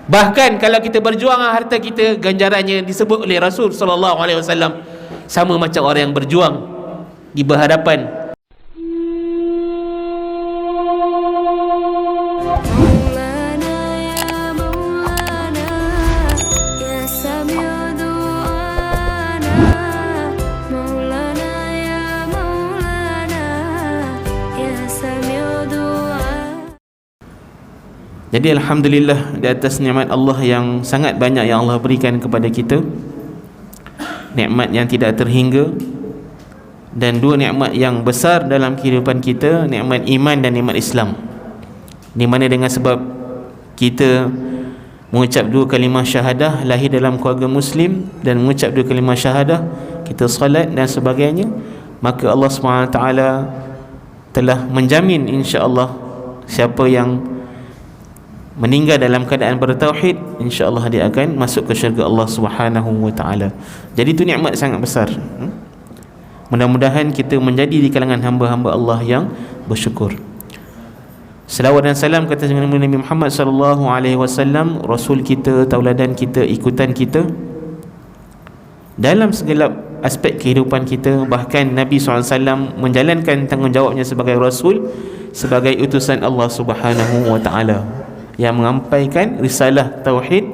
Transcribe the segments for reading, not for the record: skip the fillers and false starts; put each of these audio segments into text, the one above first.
Bahkan kalau kita berjuang harta kita, ganjarannya disebut oleh Rasul sallallahu alaihi wasallam sama macam orang yang berjuang di berhadapan Jadi alhamdulillah di atas nikmat Allah yang sangat banyak yang Allah berikan kepada kita, nikmat yang tidak terhingga, dan dua nikmat yang besar dalam kehidupan kita, nikmat iman dan nikmat Islam, di mana dengan sebab kita mengucap dua kalimah syahadah, lahir dalam keluarga Muslim, dan mengucap dua kalimah syahadah, kita salat dan sebagainya, maka Allah SWT telah menjamin insya-Allah siapa yang meninggal dalam keadaan bertauhid, insya-Allah dia akan masuk ke syurga Allah Subhanahu wa taala. Jadi itu nikmat sangat besar. Mudah-mudahan kita menjadi di kalangan hamba-hamba Allah yang bersyukur. Selawat dan salam ke atas Nabi Muhammad sallallahu alaihi wasallam, rasul kita, tauladan kita, ikutan kita dalam segala aspek kehidupan kita. Bahkan Nabi SAW menjalankan tanggungjawabnya sebagai rasul, sebagai utusan Allah Subhanahu wa taala, yang menyampaikan risalah tauhid,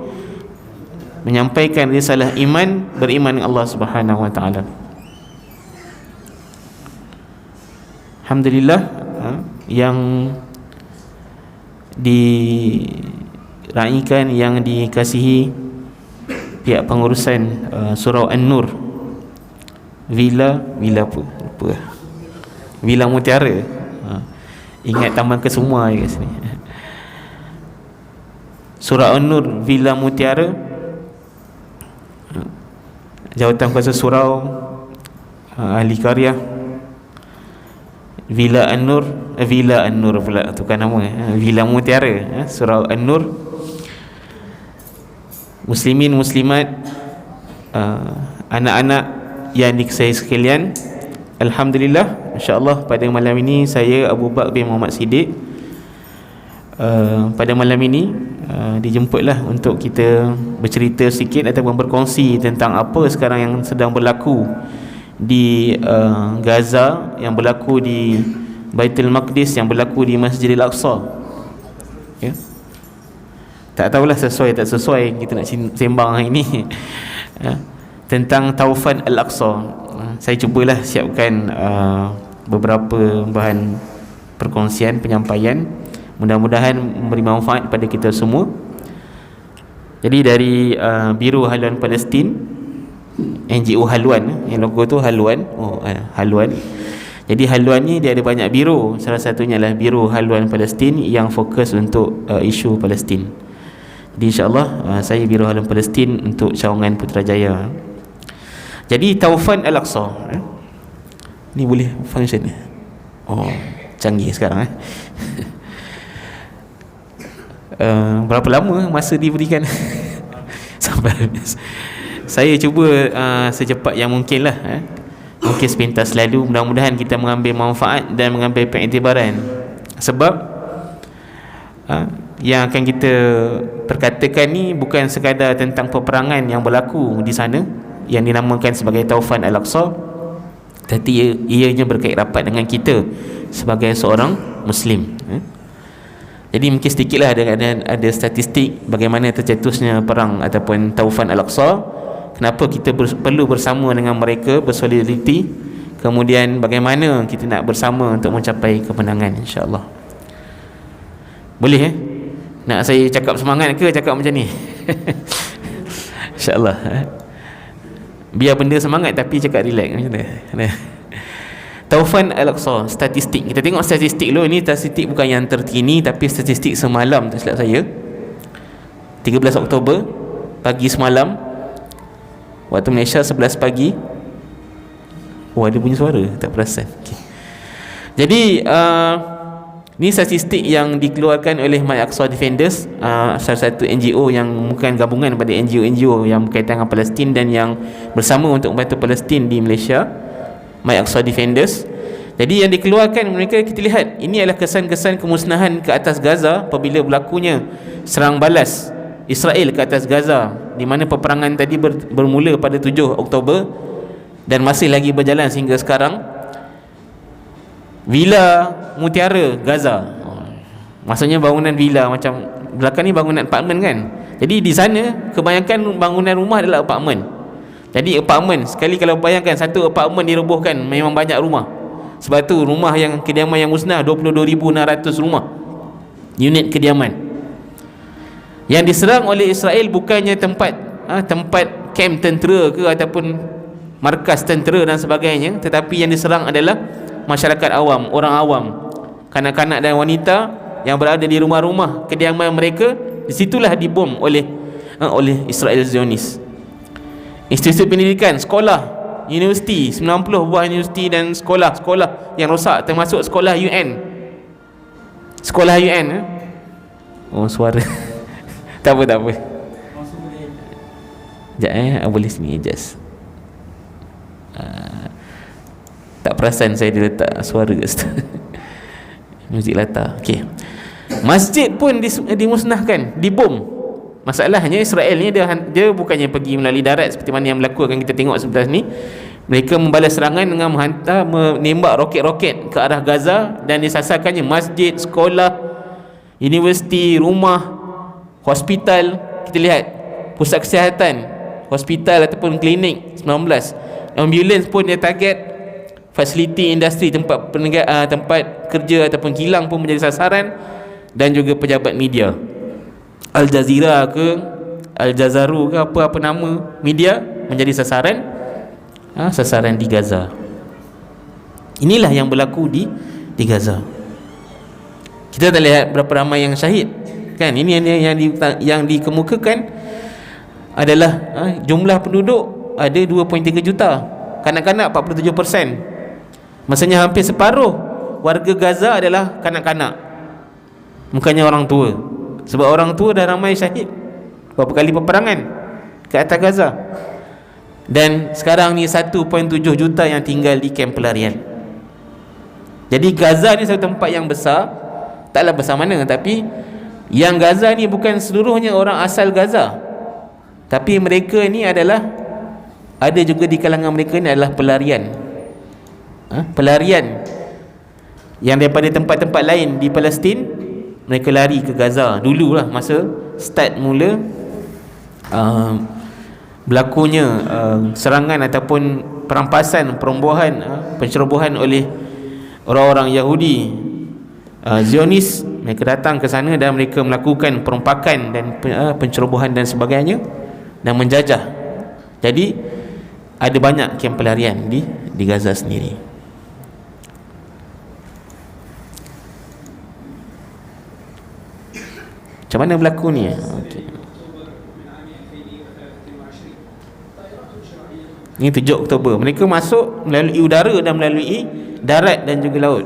menyampaikan risalah iman, beriman dengan Allah Subhanahu wa taala. Alhamdulillah, yang diraikan, yang dikasihi pihak pengurusan Surau An-Nur, Villa apa? Villa Mutiara. Ingat Taman Kesumar kat sini. Surau An-Nur Villa Mutiara, Jawatan Kuasa Surau, Ahli Karya, Villa An-Nur pula tukar nama, Villa Mutiara, Surau An-Nur, muslimin muslimat, anak-anak yang dikasihi sekalian. Alhamdulillah, insya-Allah pada malam ini saya Abu Bakar bin Muhammad Siddiq pada malam ini dijemputlah untuk kita bercerita sikit ataupun berkongsi tentang apa sekarang yang sedang berlaku di Gaza, yang berlaku di Baitul Maqdis, yang berlaku di Masjidil Aqsa. Ya? Tak tahulah sesuai tak sesuai kita nak sembang hari ini tentang Taufan Al-Aqsa. Saya cubalah siapkan beberapa bahan perkongsian, penyampaian, mudah-mudahan memberi manfaat kepada kita semua. Jadi dari Biro Haluan Palestin, NGO Haluan, yang logo tu Haluan. Haluan. Jadi Haluan ni dia ada banyak biro, salah satunya adalah Biro Haluan Palestin yang fokus untuk isu Palestin. Jadi insya-Allah saya Biro Haluan Palestin untuk Cawangan Putrajaya. Jadi Taufan Al-Aqsa ni boleh function. Canggih sekarang. Berapa lama masa diberikan sampai habis. Saya cuba secepat yang mungkin lah, mungkin sepintas lalu. Mudah-mudahan kita mengambil manfaat dan mengambil pengiktibaran. Sebab yang akan kita perkatakan ni bukan sekadar tentang peperangan yang berlaku di sana yang dinamakan sebagai Taufan Al-Aqsa, tapi ianya berkait rapat dengan kita sebagai seorang Muslim. Jadi mungkin sedikitlah ada statistik bagaimana tercetusnya perang ataupun Taufan Al-Aqsa, kenapa kita perlu bersama dengan mereka, bersolidariti, kemudian bagaimana kita nak bersama untuk mencapai kemenangan, insya-Allah. Boleh nak saya cakap semangat ke cakap macam ni? InsyaAllah biar benda semangat tapi cakap relax macam mana? Taufan Al-Aqsa, statistik. Kita tengok statistik dulu. Ini statistik bukan yang terkini, tapi statistik semalam tak silap saya, 13 Oktober pagi semalam waktu Malaysia 11 pagi. Ada bunyi suara, tak perasan. Okay. Jadi ni statistik yang dikeluarkan oleh My Aqsa Defenders, salah satu NGO yang bukan gabungan pada NGO-NGO yang berkaitan dengan Palestin dan yang bersama untuk membantu Palestin di Malaysia, My Aqsa Defenders. Jadi yang dikeluarkan mereka, kita lihat ini adalah kesan-kesan kemusnahan ke atas Gaza apabila berlakunya serang balas Israel ke atas Gaza, di mana peperangan tadi bermula pada 7 Oktober dan masih lagi berjalan sehingga sekarang. Villa Mutiara Gaza, maksudnya bangunan villa, macam belakang ni bangunan apartmen kan. Jadi di sana kebanyakan bangunan rumah adalah apartmen. Jadi apartmen, sekali kalau bayangkan satu apartmen dirobohkan, memang banyak rumah. Sebab tu rumah yang kediaman yang musnah 22,600 rumah, unit kediaman yang diserang oleh Israel. Bukannya tempat kamp tentera ke ataupun markas tentera dan sebagainya, tetapi yang diserang adalah masyarakat awam, orang awam, kanak-kanak dan wanita yang berada di rumah-rumah kediaman mereka. Disitulah dibom oleh Israel Zionis. Institusi pendidikan, sekolah, universiti, 90 buah universiti dan sekolah-sekolah yang rosak, termasuk sekolah UN. Sekolah UN oh suara tak apa sekejap boleh sini just tak perasan saya dia letak suara kat situ. Muzik latar. Okey. Masjid pun dimusnahkan, dibom. Masalahnya Israel ni dia bukannya pergi melalui darat seperti mana yang berlaku akan kita tengok sebelah ni. Mereka membalas serangan dengan menembak roket-roket ke arah Gaza dan disasarkannya masjid, sekolah, universiti, rumah, hospital. Kita lihat pusat kesihatan, hospital ataupun klinik 19. Ambulans pun dia target, fasiliti industri, tempat tempat kerja ataupun kilang pun menjadi sasaran, dan juga pejabat media. Al Jazeera ke Al Jazaru ke apa nama media menjadi sasaran di Gaza. Inilah yang berlaku di Gaza. Kita tak lihat berapa ramai yang syahid kan. Ini yang dikemukakan adalah jumlah penduduk ada 2.3 juta, kanak-kanak 47%. Maksudnya hampir separuh warga Gaza adalah kanak-kanak, bukannya orang tua. Sebab orang tua dah ramai syahid berapa kali peperangan ke atas Gaza. Dan sekarang ni 1.7 juta yang tinggal di kamp pelarian. Jadi Gaza ni satu tempat yang besar, taklah besar mana, tapi yang Gaza ni bukan seluruhnya orang asal Gaza, tapi mereka ni adalah, ada juga di kalangan mereka ni adalah pelarian. Pelarian yang daripada tempat-tempat lain di Palestin, mereka lari ke Gaza dululah, masa start mula berlakunya serangan ataupun perampasan, perombohan, pencerobohan oleh orang-orang Yahudi Zionis. Mereka datang ke sana dan mereka melakukan perompakan dan pencerobohan dan sebagainya, dan menjajah. Jadi ada banyak kamp pelarian di Gaza sendiri. Macam mana berlaku ni? Okay. Ini 7 Oktober. Mereka masuk melalui udara dan melalui darat dan juga laut.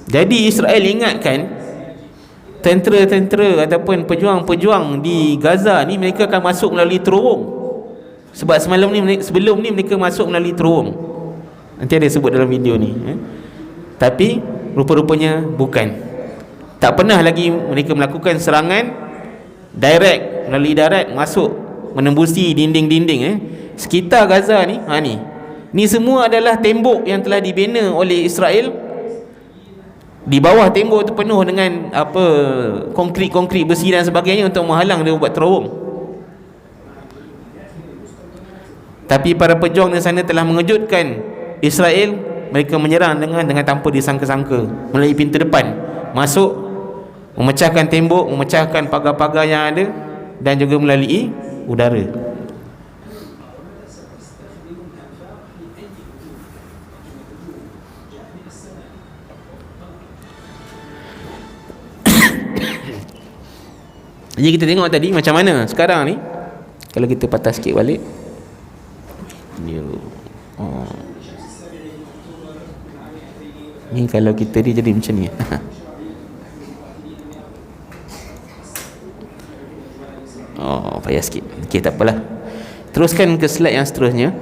Jadi Israel ingatkan tentera-tentera ataupun pejuang-pejuang di Gaza ni, mereka akan masuk melalui terowong. Sebab sebelum ni mereka masuk melalui terowong. Nanti ada sebut dalam video ni. Tapi rupa-rupanya bukan. Tak pernah lagi mereka melakukan serangan direct melalui darat, masuk menembusi dinding-dinding sekitar Gaza ni. Ni semua adalah tembok yang telah dibina oleh Israel. Di bawah tembok tu penuh dengan konkrit-konkrit besi dan sebagainya untuk menghalang dia buat terowong. Tapi para pejuang di sana telah mengejutkan Israel. Mereka menyerang dengan tanpa disangka-sangka melalui pintu depan, masuk, memecahkan tembok, memecahkan pagar-pagar yang ada, dan juga melalui udara. Jadi kita tengok tadi macam mana sekarang ni. Kalau kita patah sikit balik, ni kalau kita dia jadi macam ni. Payah sikit. Okey, tak apalah. Teruskan ke slide yang seterusnya.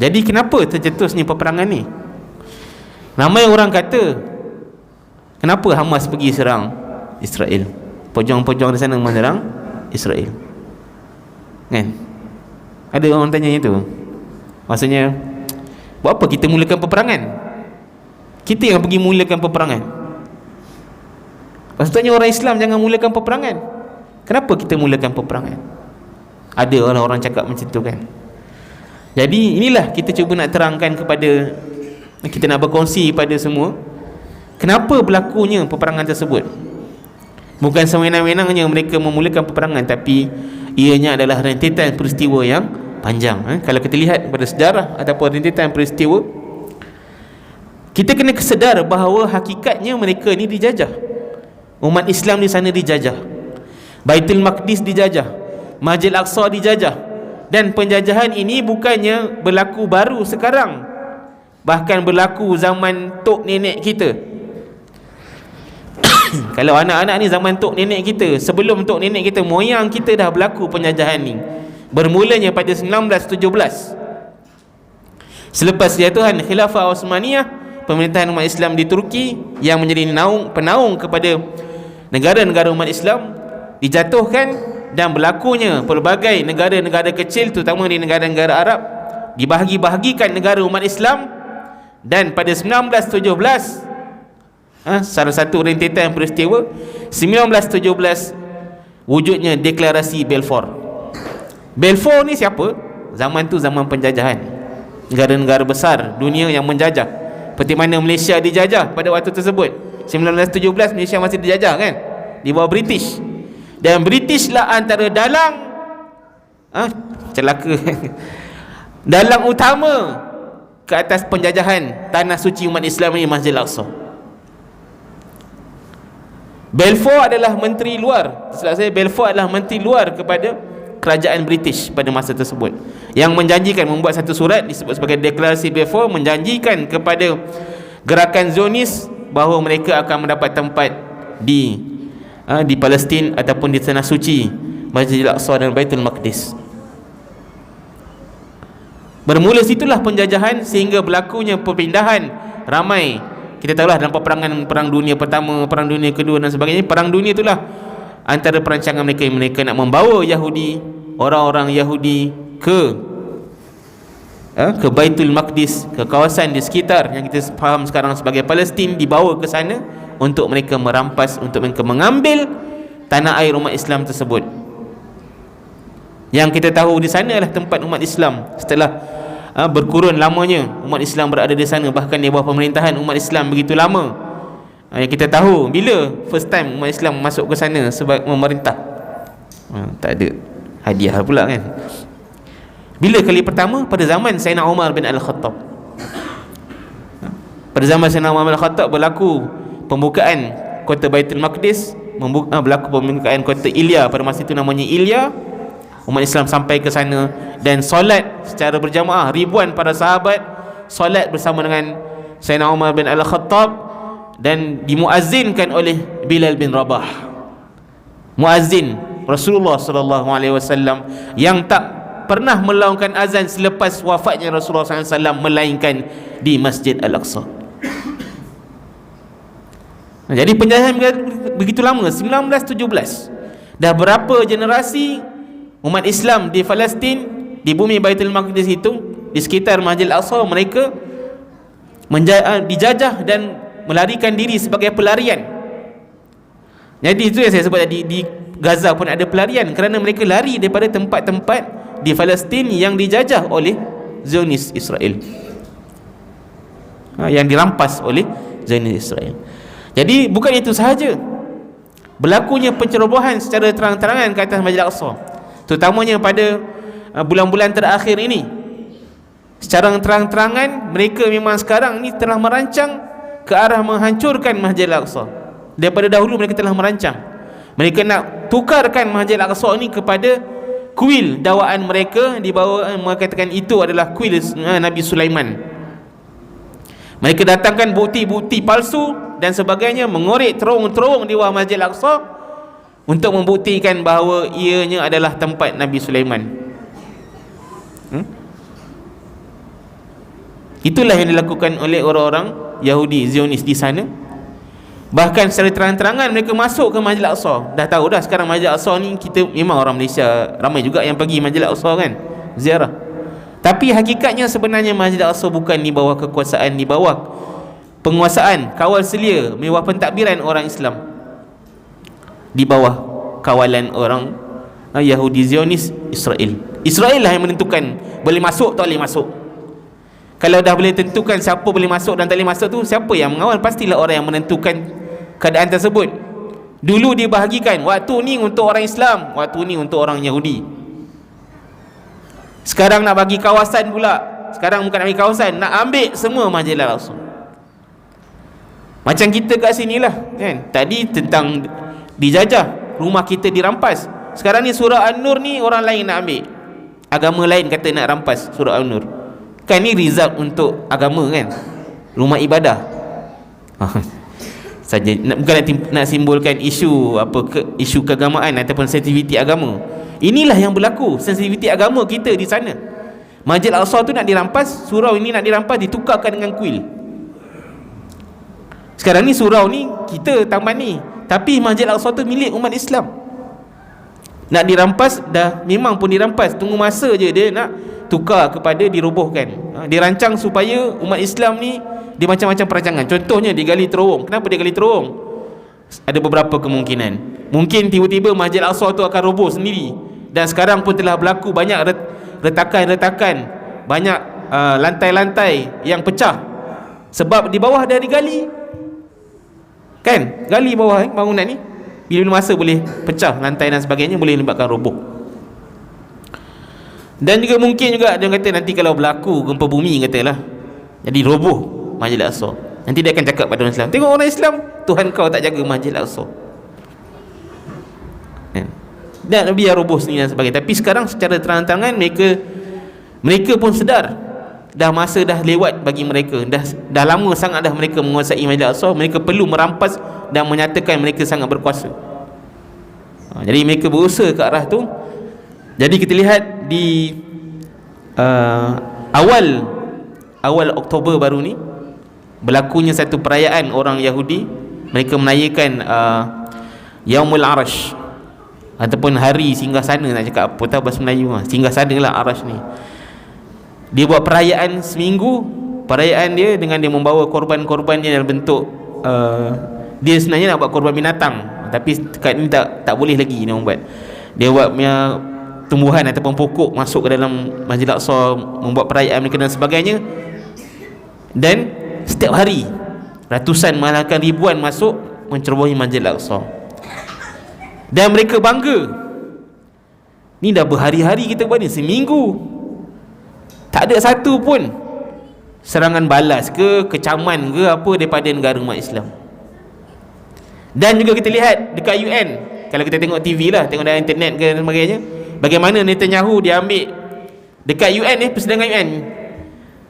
Jadi kenapa tercetusnya peperangan ni? Ramai orang kata, kenapa Hamas pergi serang Israel? Pejuang-pejuang di sana menyerang Israel, kan? Ada orang tanya itu. Maksudnya, buat apa kita mulakan peperangan? Kita yang pergi mulakan peperangan. Maksudnya orang Islam jangan mulakan peperangan. Kenapa kita mulakan peperangan? Ada orang-orang cakap macam tu, kan? Jadi inilah kita cuba nak terangkan kepada, kita nak berkongsi pada semua, kenapa berlakunya peperangan tersebut. Bukan sewenang-wenangnya mereka memulakan peperangan, tapi ianya adalah rentetan peristiwa yang panjang. Kalau kita lihat pada sejarah ataupun rentetan peristiwa, kita kena kesedar bahawa hakikatnya mereka ni dijajah. Umat Islam di sana dijajah, Baitul Maqdis dijajah, Masjid Al-Aqsa dijajah. Dan penjajahan ini bukannya berlaku baru sekarang, bahkan berlaku zaman tok nenek kita. Kalau anak-anak ni zaman tok nenek kita, sebelum tok nenek kita, moyang kita dah berlaku penjajahan ni. Bermulanya pada 1917, selepas jatuhan Khilafah Osmaniyah, pemerintahan umat Islam di Turki yang menjadi penaung kepada negara-negara umat Islam dijatuhkan, dan berlakunya pelbagai negara-negara kecil, terutama di negara-negara Arab, dibahagi-bahagikan negara umat Islam. Dan pada 1917, salah satu rentetan peristiwa, 1917 wujudnya deklarasi Balfour. Balfour ni siapa? Zaman tu zaman penjajahan, negara-negara besar dunia yang menjajah. Seperti mana Malaysia dijajah pada waktu tersebut. 1917 Malaysia masih dijajah, kan, di bawah British. Dan British lah antara dalang celaka dalang utama ke atas penjajahan tanah suci umat Islam ini, Masjid Al-Aqsa. Balfour adalah menteri luar, Balfour adalah menteri luar kepada kerajaan British pada masa tersebut, yang menjanjikan, membuat satu surat disebut sebagai deklarasi Balfour, menjanjikan kepada gerakan Zionis bahawa mereka akan mendapat tempat di Palestin ataupun di tanah suci Masjid Al-Aqsa dan Baitul Maqdis. Bermula situlah penjajahan sehingga berlakunya perpindahan ramai. Kita tahulah dalam peperangan Perang Dunia Pertama, Perang Dunia Kedua dan sebagainya, Perang Dunia itulah antara perancangan mereka nak membawa Yahudi, orang-orang Yahudi ke Baitul Maqdis, ke kawasan di sekitar yang kita faham sekarang sebagai Palestin, dibawa ke sana untuk mereka merampas, untuk mereka mengambil tanah air umat Islam tersebut. Yang kita tahu di sana adalah tempat umat Islam setelah berkurun lamanya umat Islam berada di sana, bahkan di bawah pemerintahan umat Islam begitu lama. Yang kita tahu bila first time umat Islam masuk ke sana sebagai memerintah, tak ada hadiah pula, kan. Bila kali pertama? Pada zaman Sayyidina Umar bin Al-Khattab. Pada zaman Sayyidina Umar bin Al-Khattab berlaku pembukaan kota Baitul Maqdis, berlaku pembukaan kota Ilya, pada masa itu namanya Ilya. Umat Islam sampai ke sana dan solat secara berjamaah, ribuan para sahabat solat bersama dengan Sayyidina Umar bin Al-Khattab, dan dimuazzinkan oleh Bilal bin Rabah, muazzin Rasulullah SAW yang tak pernah melaungkan azan selepas wafatnya Rasulullah SAW, melainkan di Masjid Al-Aqsa. Jadi penjajahan begitu lama, 1917. Dah berapa generasi umat Islam di Palestin, di bumi Baitul Maqdis itu, di sekitar Masjid Al-Aqsa, mereka dijajah dan melarikan diri sebagai pelarian. Jadi itu yang saya sebut tadi, di Gaza pun ada pelarian kerana mereka lari daripada tempat-tempat di Palestin yang dijajah oleh Zionis Israel, yang dirampas oleh Zionis Israel. Jadi bukan itu sahaja, berlakunya pencerobohan secara terang-terangan ke atas Masjid Al-Aqsa, terutamanya pada bulan-bulan terakhir ini. Secara terang-terangan mereka memang sekarang ni telah merancang ke arah menghancurkan Masjid Al-Aqsa. Daripada dahulu mereka telah merancang, mereka nak tukarkan Masjid Al-Aqsa ini kepada kuil dakwaan mereka, dibawa mengatakan itu adalah kuil Nabi Sulaiman. Mereka datangkan bukti-bukti palsu dan sebagainya, mengorek terowong-terowong di bawah Masjid Al-Aqsa untuk membuktikan bahawa ianya adalah tempat Nabi Sulaiman. Itulah yang dilakukan oleh orang-orang Yahudi Zionis di sana. Bahkan secara terang-terangan mereka masuk ke Masjid Al-Aqsa. Dah tahu dah sekarang Masjid Al-Aqsa ni, kita memang orang Malaysia ramai juga yang pergi Masjid Al-Aqsa kan, ziarah. Tapi hakikatnya sebenarnya Masjid Al-Aqsa bukan di bawah kekuasaan, di bawah penguasaan, kawal selia, mewah pentadbiran orang Islam, di bawah kawalan orang Yahudi Zionis Israel. Israel lah yang menentukan boleh masuk tak boleh masuk. Kalau dah boleh tentukan siapa boleh masuk dan tak boleh masuk tu, siapa yang mengawal? Pastilah orang yang menentukan keadaan tersebut. Dulu dibahagikan, waktu ni untuk orang Islam, waktu ni untuk orang Yahudi. Sekarang nak bagi kawasan pula. Sekarang bukan nak bagi kawasan, nak ambil semua Masjid Al-Aqsa. Macam kita kat sini lah kan? Tadi tentang dijajah, rumah kita dirampas. Sekarang ni surah An-Nur ni orang lain nak ambil. Agama lain kata nak rampas surah An-Nur. Kan ni result untuk agama kan, rumah ibadah. Saja bukan nak simbolkan isu isu keagamaan ataupun sensitiviti agama. Inilah yang berlaku, sensitiviti agama kita di sana. Masjid Al-Aqsa tu nak dirampas, surau ini nak dirampas, ditukarkan dengan kuil. Sekarang ni surau ni kita taman ni, tapi Masjid Al-Aqsa tu milik umat Islam. Nak dirampas dah, memang pun dirampas, tunggu masa je dia nak tukar kepada dirobohkan. Dirancang supaya umat Islam ni dia macam-macam perancangan. Contohnya digali terowong. Kenapa dia gali terowong? Ada beberapa kemungkinan. Mungkin tiba-tiba Masjid Al-Aqsa tu akan roboh sendiri. Dan sekarang pun telah berlaku banyak retakan-retakan, banyak lantai-lantai yang pecah sebab di bawah dah digali. Kan? Gali bawah bangunan ni, bila masa boleh pecah lantai dan sebagainya, boleh menyebabkan roboh. Dan juga mungkin juga dia kata nanti kalau berlaku gempa bumi katalah, jadi roboh Masjid Al-Aqsa. Nanti dia akan cakap pada orang Islam, tengok orang Islam, Tuhan kau tak jaga Masjid Al-Aqsa. Dan biar roboh sendiri dan sebagainya. Tapi sekarang secara terang-terangan mereka pun sedar dah masa dah lewat bagi mereka. Dah lama sangat dah mereka menguasai Masjid Al-Aqsa. Mereka perlu merampas dan menyatakan mereka sangat berkuasa. Jadi mereka berusaha ke arah tu. Jadi kita lihat di awal Oktober baru ni berlakunya satu perayaan orang Yahudi. Mereka merayakan Yaumul Arash, ataupun hari singgah sana, nak cakap apa tahu bahasa Melayu, singgah sana lah Arash ni. Dia buat perayaan seminggu. Perayaan dia dengan dia membawa korban-korban dia dalam bentuk dia sebenarnya nak buat korban binatang, tapi dekat ni tak boleh lagi dia buat. Dia buat tumbuhan ataupun pokok masuk ke dalam Masjid Al-Aqsa, membuat perayaan mereka dan sebagainya. Dan setiap hari ratusan malaikat ribuan masuk mencerobohi Masjid Al-Aqsa. Dan mereka bangga. Ni dah berhari-hari kita buat ni, seminggu tak ada satu pun serangan balas ke kecaman ke apa daripada negara umat Islam. Dan juga kita lihat dekat UN, kalau kita tengok TV lah, tengok dalam internet ke dan sebagainya, bagaimana Netanyahu dia ambil dekat UN ni, persidangan UN,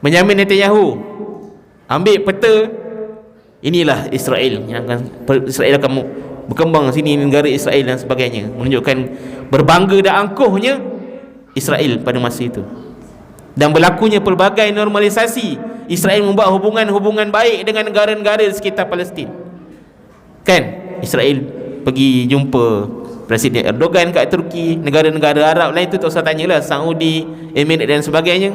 Benjamin Netanyahu ambil peta, inilah Israel yang Israel akan berkembang sini, negara Israel dan sebagainya, menunjukkan berbangga dan angkuhnya Israel pada masa itu. Dan berlakunya pelbagai normalisasi. Israel membuat hubungan-hubungan baik dengan negara-negara di sekitar Palestin. Kan? Israel pergi jumpa Presiden Erdogan kat Turki, negara-negara Arab lain tu tak usah tanyalah, Saudi, Emirat dan sebagainya,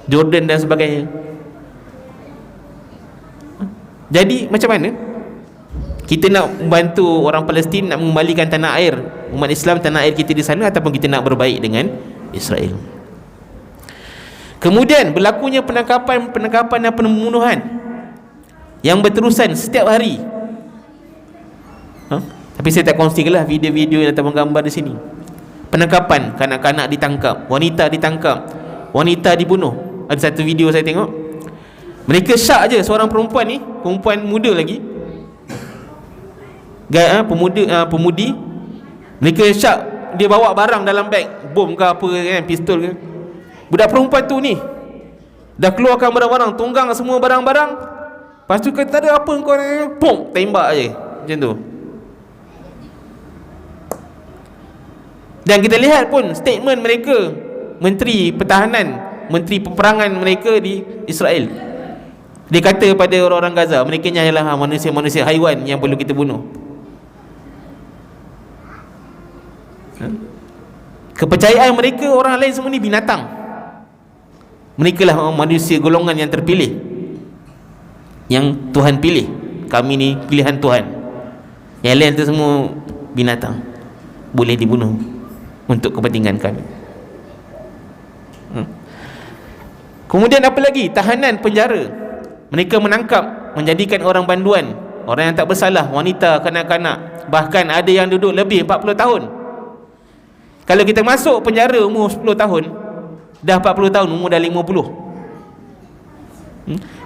Jordan dan sebagainya. Jadi macam mana kita nak membantu orang Palestin, nak mengembalikan tanah air umat Islam, tanah air kita di sana, ataupun kita nak berbaik dengan Israel? Kemudian berlakunya penangkapan dan pembunuhan yang berterusan setiap hari. Tapi saya tak kongsikanlah video-video ataupun gambar di sini. Penangkapan, kanak-kanak ditangkap, wanita ditangkap, wanita dibunuh. Ada satu video saya tengok, mereka syak je seorang perempuan ni, perempuan muda lagi, pemudi, mereka syak dia bawa barang dalam beg, bom ke apa kan, pistol ke. Budak perempuan tu ni dah keluarkan barang-barang, tunggang semua barang-barang, lepas tu kata tak ada apa kau ni, pom, tembak je macam tu. Dan kita lihat pun statement mereka, Menteri Pertahanan menteri peperangan mereka di Israel. Dia kata pada orang-orang Gaza, mereka ni adalah manusia-manusia haiwan yang perlu kita bunuh. Kepercayaan mereka, orang lain semua ni binatang. Mereka lah manusia golongan yang terpilih, yang Tuhan pilih. Kami ni pilihan Tuhan. Yang lain tu semua binatang, boleh dibunuh untuk kepentingan kami. Kemudian apa lagi? Tahanan penjara. Mereka menangkap, menjadikan orang banduan, orang yang tak bersalah, wanita, kanak-kanak. Bahkan ada yang duduk lebih 40 tahun. Kalau kita masuk penjara umur 10 tahun, dah 40 tahun, umur dah 50.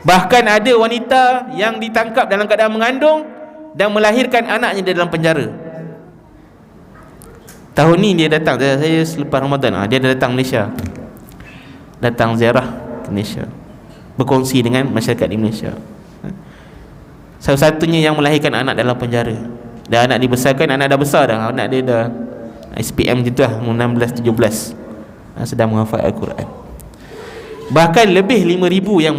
Bahkan ada wanita yang ditangkap dalam keadaan mengandung dan melahirkan anaknya di dalam penjara. Tahun ni dia datang, saya selepas Ramadan, dia datang Malaysia, datang ziarah ke Malaysia, berkongsi dengan masyarakat di Malaysia. Salah satunya yang melahirkan anak dalam penjara, dan anak dibesarkan, anak dah besar dah, anak dia dah SPM macam tu lah, 16-17, sedang menghafal Al-Quran. Bahkan lebih 5,000 yang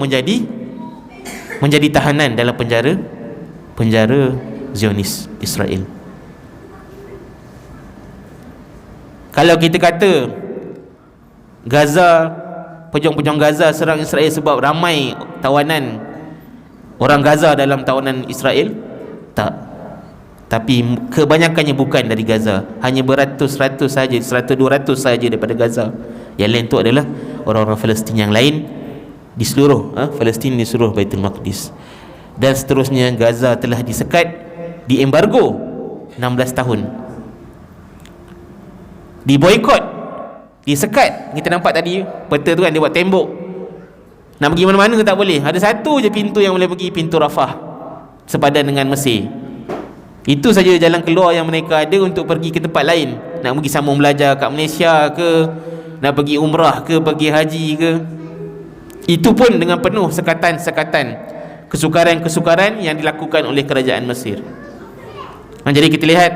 menjadi tahanan dalam penjara Zionis Israel. Kalau kita kata Gaza, pejuang-pejuang Gaza serang Israel sebab ramai tawanan orang Gaza dalam tawanan Israel, tak. Tapi kebanyakannya bukan dari Gaza, hanya beratus-ratus saja, 100-200 saja daripada Gaza. Yang lain tu adalah orang-orang Palestin yang lain di seluruh Palestin, di seluruh Baitul Maqdis. Dan seterusnya, Gaza telah disekat, diembargo 16 tahun, diboikot, disekat. Kita nampak tadi peta tu kan, dia buat tembok, nak pergi mana-mana tak boleh. Ada satu je pintu yang boleh pergi, pintu Rafah, sepadan dengan Mesir. Itu saja jalan keluar yang mereka ada untuk pergi ke tempat lain. Nak pergi sambung belajar kat Malaysia ke, nak pergi umrah ke, pergi haji ke. Itu pun dengan penuh sekatan-sekatan, kesukaran-kesukaran yang dilakukan oleh kerajaan Mesir. Jadi kita lihat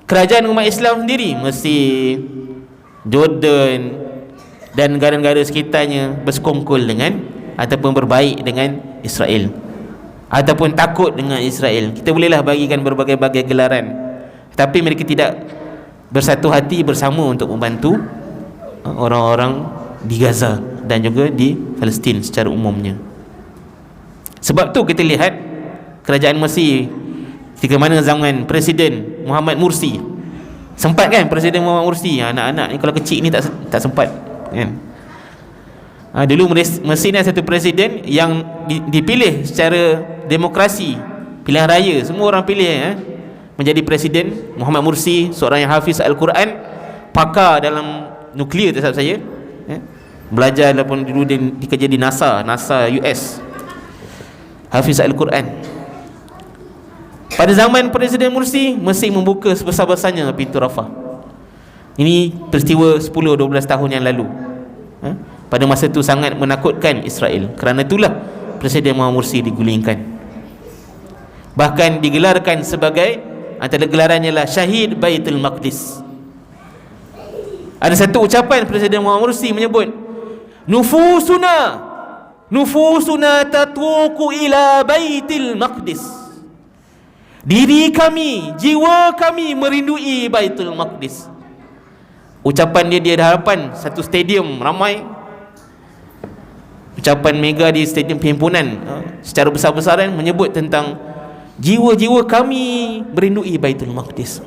kerajaan umat Islam sendiri, Mesir, Jordan dan negara-negara sekitarnya bersekongkol dengan ataupun berbaik dengan Israel, ataupun takut dengan Israel. Kita bolehlah bagikan berbagai-bagai gelaran, tapi mereka tidak bersatu hati bersama untuk membantu orang-orang di Gaza dan juga di Palestin secara umumnya. Sebab tu kita lihat kerajaan Mesir ketika mana zaman Presiden Muhammad Mursi, sempat kan Presiden Muhammad Mursi, anak-anak ni kalau kecil ni tak sempat kan. Dulu Mesir ni satu presiden yang dipilih secara demokrasi, pilihan raya, semua orang pilih menjadi presiden. Muhammad Mursi, seorang yang hafiz Al-Quran, pakar dalam nuklear tak salah saya, belajar walaupun dulu dia kerja di NASA US, hafiz Al-Quran. Pada zaman Presiden Mursi, Mesir membuka sebesar-besarnya pintu Rafah. Ini peristiwa 10-12 tahun yang lalu. Pada masa itu sangat menakutkan Israel. Kerana itulah Presiden Muhammad Mursi digulingkan. Bahkan digelarkan sebagai, antara gelarannya lah Syahid Baitul Maqdis. Ada satu ucapan Presiden Muhammad Mursi menyebut, Nufusuna tatwuku ila Baitul Maqdis. Diri kami, jiwa kami merindui Baitul Maqdis. Ucapan dia di hadapan satu stadium ramai, ucapan mega di stadium perhimpunan secara besar-besaran, menyebut tentang jiwa-jiwa kami merindui Baitul Maqdis.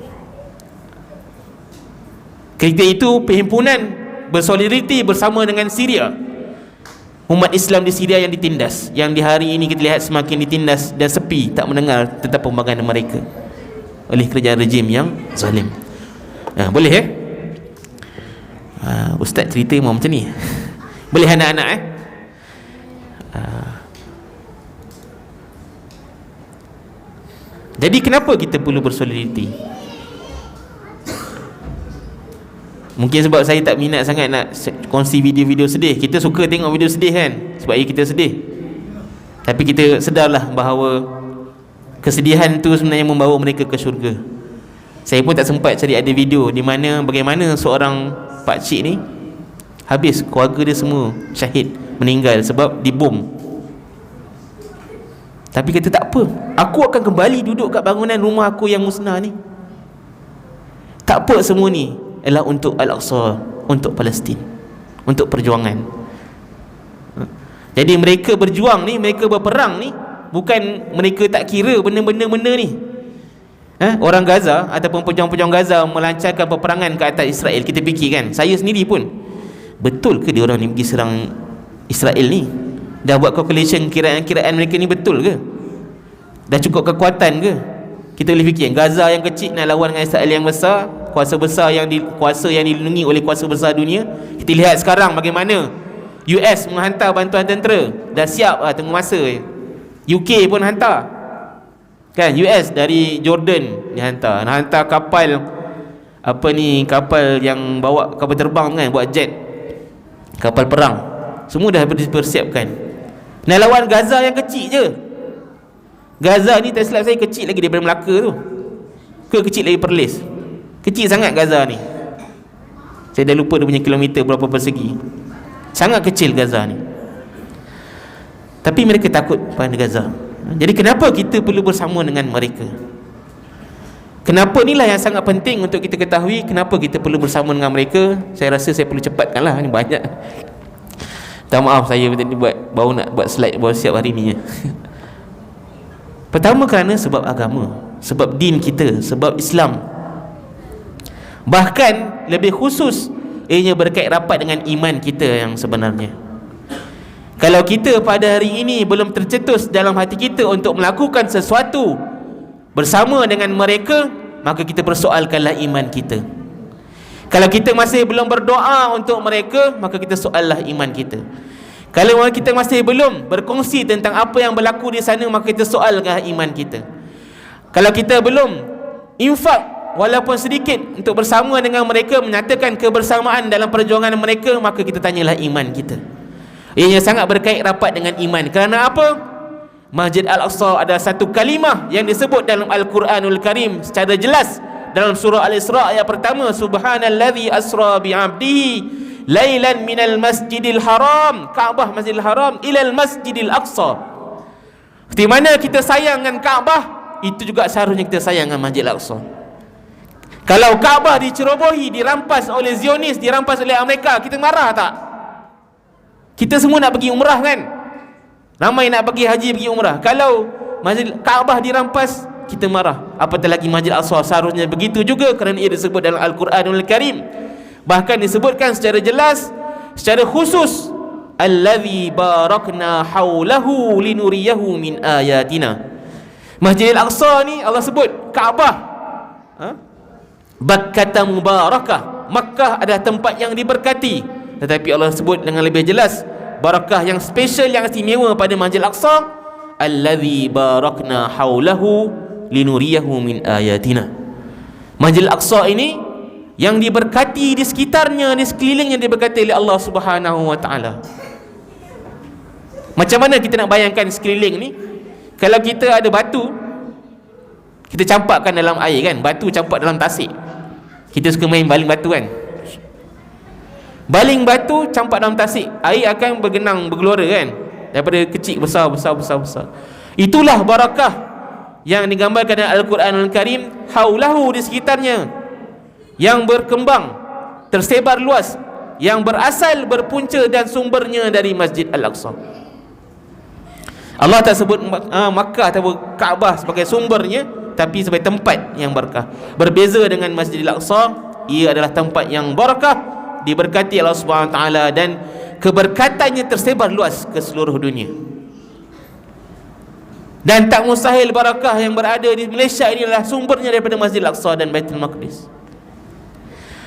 Ketika itu perhimpunan bersolidariti bersama dengan Syria, umat Islam di Syria yang ditindas, yang di hari ini kita lihat semakin ditindas dan sepi, tak mendengar tentang pembangunan mereka oleh kerajaan rejim yang zalim. Boleh Ustaz cerita memang macam ni. Boleh anak-anak Jadi kenapa kita perlu bersolidariti? Mungkin sebab saya tak minat sangat nak kongsi video-video sedih. Kita suka tengok video sedih kan, sebab kita sedih. Tapi kita sedarlah bahawa kesedihan tu sebenarnya membawa mereka ke syurga. Saya pun tak sempat cari ada video di mana bagaimana seorang pakcik ni Habis, keluarga dia semua syahid, meninggal sebab dibom. Tapi kata tak apa, aku akan kembali duduk kat bangunan rumah aku yang musnah ni. Tak apa, semua ni adalah untuk Al-Aqsa, untuk Palestin, untuk perjuangan. Jadi mereka berjuang ni, mereka berperang ni, bukan mereka tak kira benda-benda ni. Orang Gaza ataupun pejuang-pejuang Gaza melancarkan peperangan ke atas Israel. Kita fikir kan, saya sendiri pun, betul ke dia orang ni pergi serang Israel ni? Dah buat calculation kiraan-kiraan mereka ni betul ke? Dah cukup kekuatan ke? Kita boleh fikir Gaza yang kecil nak lawan dengan Israel yang besar, kuasa besar yang dilindungi oleh kuasa besar dunia. Kita lihat sekarang bagaimana US menghantar bantuan tentera. Dah siap lah, tunggu masa je. UK pun hantar kan, US dari Jordan dihantar, nak hantar kapal kapal yang bawa kapal terbang kan, buat jet, kapal perang, semua dah dipersiapkan. Nak lawan Gaza yang kecil je. Gaza ni tak silap saya kecil lagi daripada Melaka tu, ke kecil lagi Perlis. Kecil sangat Gaza ni. Saya dah lupa dia punya kilometer berapa persegi. Sangat kecil Gaza ni. Tapi mereka takut pada Gaza. Jadi kenapa kita perlu bersama dengan mereka? Kenapa, inilah yang sangat penting untuk kita ketahui. Kenapa kita perlu bersama dengan mereka? Saya rasa saya perlu cepatkanlah, ni banyak. Tak, maaf, saya baru nak buat slide, baru siap hari ni. Pertama, kerana sebab agama, sebab din kita, sebab Islam. Bahkan lebih khusus, ianya berkait rapat dengan iman kita yang sebenarnya. Kalau kita pada hari ini belum tercetus dalam hati kita untuk melakukan sesuatu bersama dengan mereka, maka kita persoalkanlah iman kita. Kalau kita masih belum berdoa untuk mereka, maka kita soallah iman kita. Kalau kita masih belum berkongsi tentang apa yang berlaku di sana, maka kita soalkan iman kita. Kalau kita belum infak walaupun sedikit untuk bersama dengan mereka, menyatakan kebersamaan dalam perjuangan mereka, maka kita tanyalah iman kita. Ianya sangat berkait rapat dengan iman. Kerana apa? Masjid Al-Aqsa ada satu kalimah yang disebut dalam Al-Quranul Karim secara jelas dalam surah Al-Isra ayat pertama, subhanallazi asra bi'abdihi lailan minal masjidil haram, Kaabah Masjidil Haram, ilal masjidil aqsa. Di mana kita sayang dengan Kaabah, itu juga seharusnya kita sayang dengan Masjid Al-Aqsa. Kalau Kaabah dicerobohi, dirampas oleh Zionis, dirampas oleh Amerika, kita marah tak? Kita semua nak pergi umrah kan? Ramai nak pergi haji, pergi umrah. Kalau Masjid Kaabah dirampas, kita marah. Apatah lagi Masjid Al-Aqsa. Seharusnya begitu juga, kerana ia disebut dalam Al-Quranul Karim. Bahkan disebutkan secara jelas, secara khusus, allazi barakna haulahu linuriyahu min ayatina. Masjid Al-Aqsa ni Allah sebut Kaabah, Bakkata mubarakah, Makkah adalah tempat yang diberkati. Tetapi Allah sebut dengan lebih jelas barakah yang special, yang istimewa pada Masjid Al-Aqsa, allazi barakna haulahu linuriyahu min ayatina. Masjid Al-Aqsa ini yang diberkati di sekitarnya, di sekelilingnya diberkati oleh Allah Subhanahu wa taala. Macam mana kita nak bayangkan sekeliling ni? Kalau kita ada batu, kita campakkan dalam air kan, batu campak dalam tasik. Kita suka main baling batu kan, baling batu campak dalam tasik, air akan bergenang, bergelora kan, daripada kecil besar. Itulah barakah yang digambarkan dalam Al-Quranul Karim, haulahu, di sekitarnya, yang berkembang, tersebar luas, yang berasal, berpunca dan sumbernya dari Masjid Al-Aqsa. Allah tak sebut Makkah atau Kaabah sebagai sumbernya, tapi sebagai tempat yang berkah. Berbeza dengan Masjid Al-Aqsa, ia adalah tempat yang barakah, diberkati Allah Subhanahu Wa Taala, dan keberkatannya tersebar luas ke seluruh dunia. Dan tak mustahil barakah yang berada di Malaysia ini adalah sumbernya daripada Masjid Al-Aqsa dan Baitul Maqdis.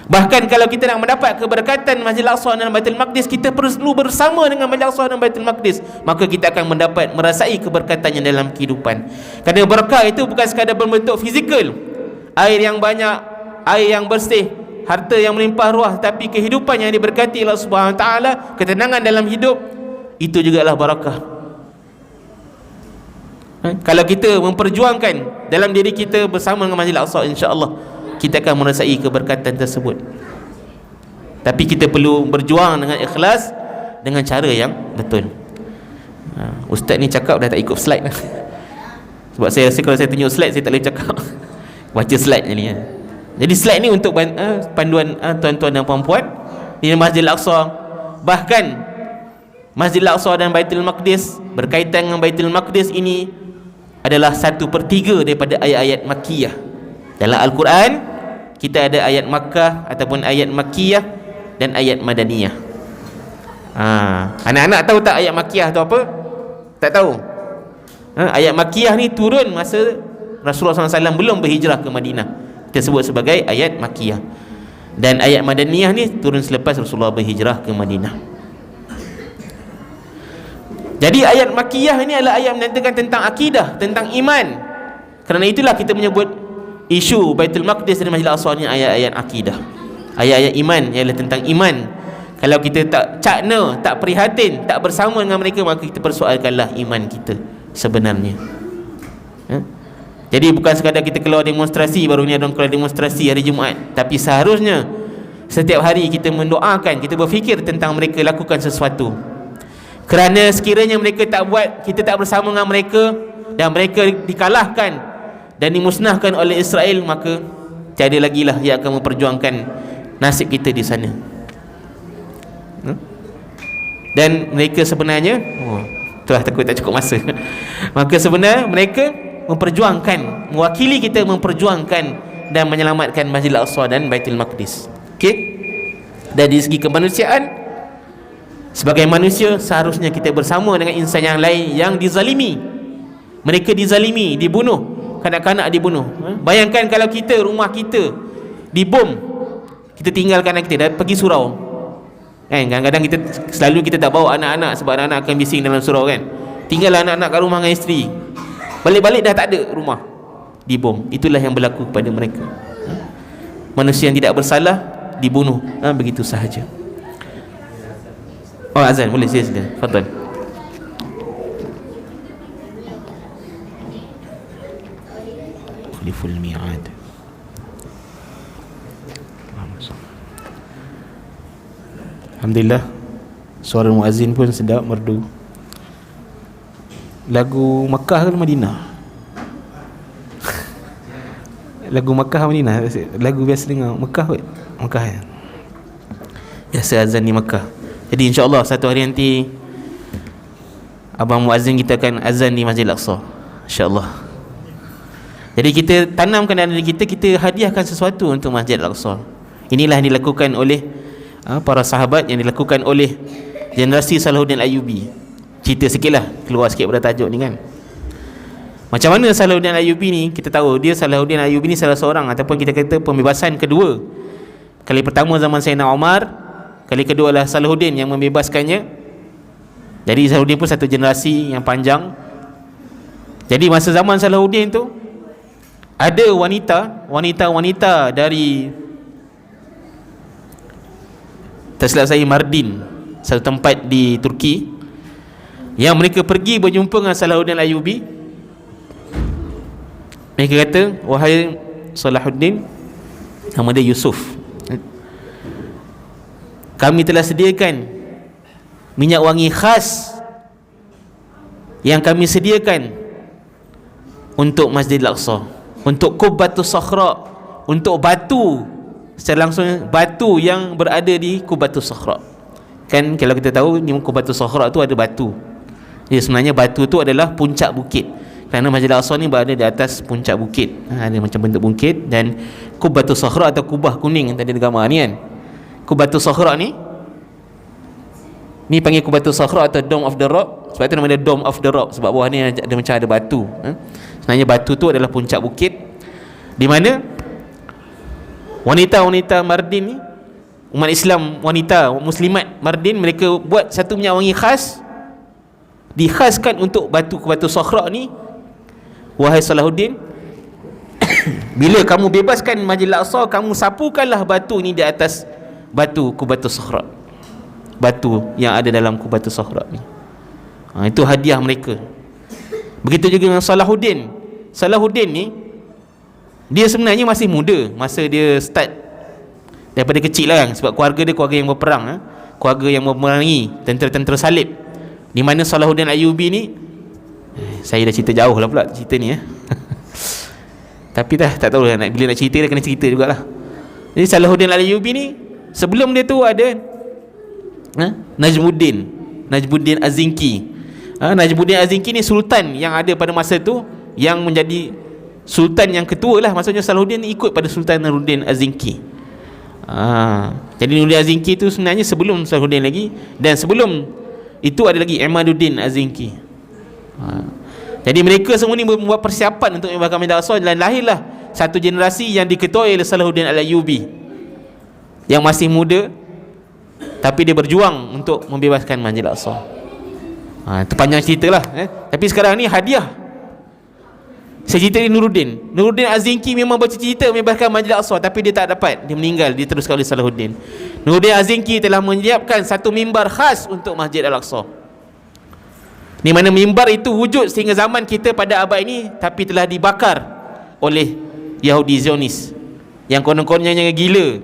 Bahkan kalau kita nak mendapat keberkatan Masjid Al-Aqsa dan Baitul Maqdis, kita perlu bersama dengan Masjid Al-Aqsa dan Baitul Maqdis, maka kita akan merasai keberkatannya dalam kehidupan. Kerana berkah itu bukan sekadar berbentuk fizikal, air yang banyak, air yang bersih, harta yang melimpah ruah, tapi kehidupan yang diberkati Allah Subhanahu Wa Taala, ketenangan dalam hidup, itu jugalah barakah. Kalau kita memperjuangkan dalam diri kita bersama dengan Masjid Al-Aqsa, insya-Allah kita akan merasai keberkatan tersebut. Tapi kita perlu berjuang dengan ikhlas, dengan cara yang betul. Ustaz ni cakap dah tak ikut slide dah. Sebab saya rasa kalau saya tunjuk slide, saya tak boleh cakap. Baca slide ni. Jadi slide ni untuk panduan tuan-tuan dan puan-puan di Masjidil Aqsa. Bahkan Masjidil Aqsa dan Baitul Maqdis, berkaitan dengan Baitul Maqdis ini adalah 1/3 daripada ayat-ayat Makkiyah. Dalam Al-Quran kita ada ayat Makkah ataupun ayat Makkiyah dan ayat Madaniyah. Anak-anak tahu tak ayat Makkiyah tu apa? Tak tahu. Ayat Makkiyah ni turun masa Rasulullah SAW belum berhijrah ke Madinah. Kita sebut sebagai ayat Makkiyah. Dan ayat Madaniyah ni turun selepas Rasulullah berhijrah ke Madinah. Jadi ayat Makkiyah ni adalah ayat menyatakan tentang akidah, tentang iman. Kerana itulah kita menyebut isu Baitul Maqdis dan Masjidil Aqsa ni ayat-ayat akidah, ayat-ayat iman, ialah tentang iman. Kalau kita tak cakna, tak prihatin, tak bersama dengan mereka, maka kita persoalkanlah iman kita sebenarnya. Jadi bukan sekadar kita keluar demonstrasi, baru ni ada keluar demonstrasi hari Jumaat, tapi seharusnya setiap hari kita mendoakan, kita berfikir tentang mereka lakukan sesuatu. Kerana sekiranya mereka tak buat, kita tak bersama dengan mereka, dan mereka dikalahkan dan dimusnahkan oleh Israel, maka tiada lagi lah yang akan memperjuangkan nasib kita di sana. Dan mereka sebenarnya itulah takut tak cukup masa. Maka sebenarnya mereka memperjuangkan, mewakili kita memperjuangkan dan menyelamatkan Masjidil Aqsa dan Baitul Maqdis. Okey? Dan dari segi kemanusiaan, sebagai manusia seharusnya kita bersama dengan insan yang lain yang dizalimi. Mereka dizalimi, dibunuh, kanak-kanak dibunuh. Bayangkan kalau kita, rumah kita dibom, kita tinggalkan anak kita dan pergi surau. Kadang-kadang kita tak bawa anak-anak sebab anak-anak akan bising dalam surau kan. Tinggal anak-anak kat rumah dengan isteri. Balik-balik dah tak ada rumah, dibom. Itulah yang berlaku kepada mereka. Manusia yang tidak bersalah dibunuh begitu sahaja. Azan boleh sila. Fadhal. Khuliful mi'ad. Alhamdulillah, suara muazzin pun sedap, merdu. Lagu Makkah ke Madinah? Lagu Makkah Madinah? Lagu biasa dengar Makkah kot. Makkah ya. Biasa azan di Makkah. Jadi insya-Allah satu hari nanti abang muazzin kita akan azan di Masjidil Aqsa, insya-Allah. Jadi kita tanamkan dalam diri kita, kita hadiahkan sesuatu untuk Masjidil Aqsa. Inilah yang dilakukan oleh para sahabat, yang dilakukan oleh generasi Salahuddin Ayyubi. Cerita sikit lah, keluar sikit pada tajuk ni kan. Macam mana Salahuddin Ayyubi ni, kita tahu dia Salahuddin Ayyubi ni salah seorang, ataupun kita kata pembebasan kedua. Kali pertama zaman Sayyidina Umar, kali kedua adalah Salahuddin yang membebaskannya. Jadi Salahuddin pun satu generasi yang panjang. Jadi masa zaman Salahuddin tu ada wanita dari, tak silap saya, Mardin, satu tempat di Turki, yang mereka pergi berjumpa dengan Salahuddin Ayyubi. Mereka kata, wahai Salahuddin, nama dia Yusuf, kami telah sediakan minyak wangi khas yang kami sediakan untuk Masjidil Aqsa, untuk Qubbatus Sakhra, untuk batu, secara langsung batu yang berada di Qubbatus Sakhra. Kan kalau kita tahu ni Qubbatus Sakhra tu ada batu. Jadi sebenarnya batu tu adalah puncak bukit. Kerana Masjidil Aqsa ni berada di atas puncak bukit. Ada macam bentuk bukit, dan Qubbatus Sakhra atau kubah kuning yang tadi ada gambar ni kan. Qubbatus Sakhra ni panggil Qubbatus Sakhra atau Dome of the Rock. Sebab tu nama dia Dome of the Rock, sebab bawah ni ada macam ada batu. Sebenarnya batu tu adalah puncak bukit, di mana wanita-wanita Mardin ni, umat Islam, wanita muslimat Mardin, mereka buat satu minyak wangi khas, dikhaskan untuk Qubbatus Sakhra ni. Wahai Salahuddin, bila kamu bebaskan Masjidil Aqsa, kamu sapukanlah batu ni di atas batu Qubbatus Sakhra, batu yang ada dalam Qubbatus Sakhra ni. Itu hadiah mereka. Begitu juga dengan Salahuddin. Salahuddin ni, dia sebenarnya masih muda masa dia start daripada kecil lah kan, sebab keluarga dia keluarga yang berperang, keluarga yang memerangi tentera-tentera salib, di mana Salahuddin Ayyubi ni, saya dah cerita jauh lah pula cerita ni tapi tak tahu lah, bila nak cerita dia kena cerita jugalah. Jadi Salahuddin Ayyubi ni, sebelum dia tu ada Najmuddin Az-Zinki. Najmuddin Az-Zinki ni sultan yang ada pada masa tu, yang menjadi sultan yang ketua lah. Maksudnya Salahuddin ni ikut pada Sultan Nuruddin Az-Zinki. Jadi Nuruddin Az-Zinki tu sebenarnya sebelum Salahuddin lagi, dan sebelum itu ada lagi Imaduddin Az-Zinki. Jadi mereka semua ni membuat persiapan untuk membakar Masjid Al-Aqsa, dan lahirlah satu generasi yang diketuai oleh Salahuddin Al-Ayyubi, yang masih muda tapi dia berjuang untuk membebaskan Masjid Al-Aqsa. Itu panjang cerita lah, Tapi sekarang ni hadiah. Saya cerita di Nuruddin Az-Zinki memang bercita-cita membebaskan Masjid Al-Aqsa, tapi dia tak dapat, dia meninggal, diteruskan oleh Salahuddin. Nuruddin Az-Zinki telah menyiapkan satu mimbar khas untuk Masjid Al-Aqsa, di mana mimbar itu wujud sehingga zaman kita pada abad ini, tapi telah dibakar oleh Yahudi Zionis yang konon-kononnya gila,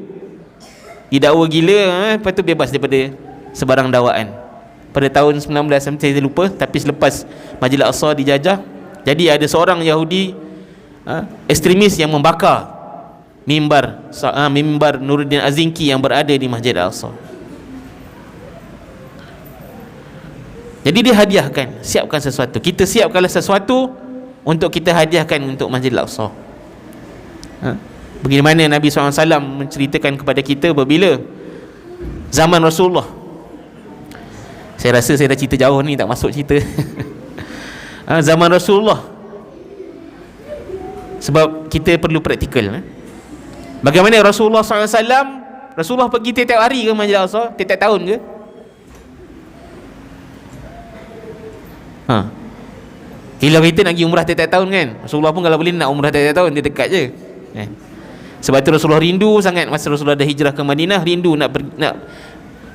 didakwa gila, lepas tu bebas daripada sebarang dakwaan pada tahun 19, saya lupa, tapi selepas Masjid Al-Aqsa dijajah, jadi ada seorang Yahudi ekstremis yang membakar mimbar Nuruddin Az-Zinki yang berada di Masjid Al-Aqsa. Jadi dia hadiahkan, siapkan sesuatu. Kita siapkanlah sesuatu untuk kita hadiahkan untuk Masjid Al-Aqsa. Bagaimana Nabi SAW menceritakan kepada kita apabila zaman Rasulullah. Saya rasa saya dah cerita jauh ni, tak masuk cerita zaman Rasulullah, sebab kita perlu praktikal. Bagaimana Rasulullah SAW, Rasulullah pergi tiap-tiap hari ke Masjid Al-Aqsa, tiap-tiap tahun ke? Kalau kita nak pergi umrah tiap-tiap tahun kan, Rasulullah pun kalau boleh nak umrah tiap-tiap tahun, dia dekat je. Sebab tu Rasulullah rindu sangat masa Rasulullah dah hijrah ke Madinah, rindu nak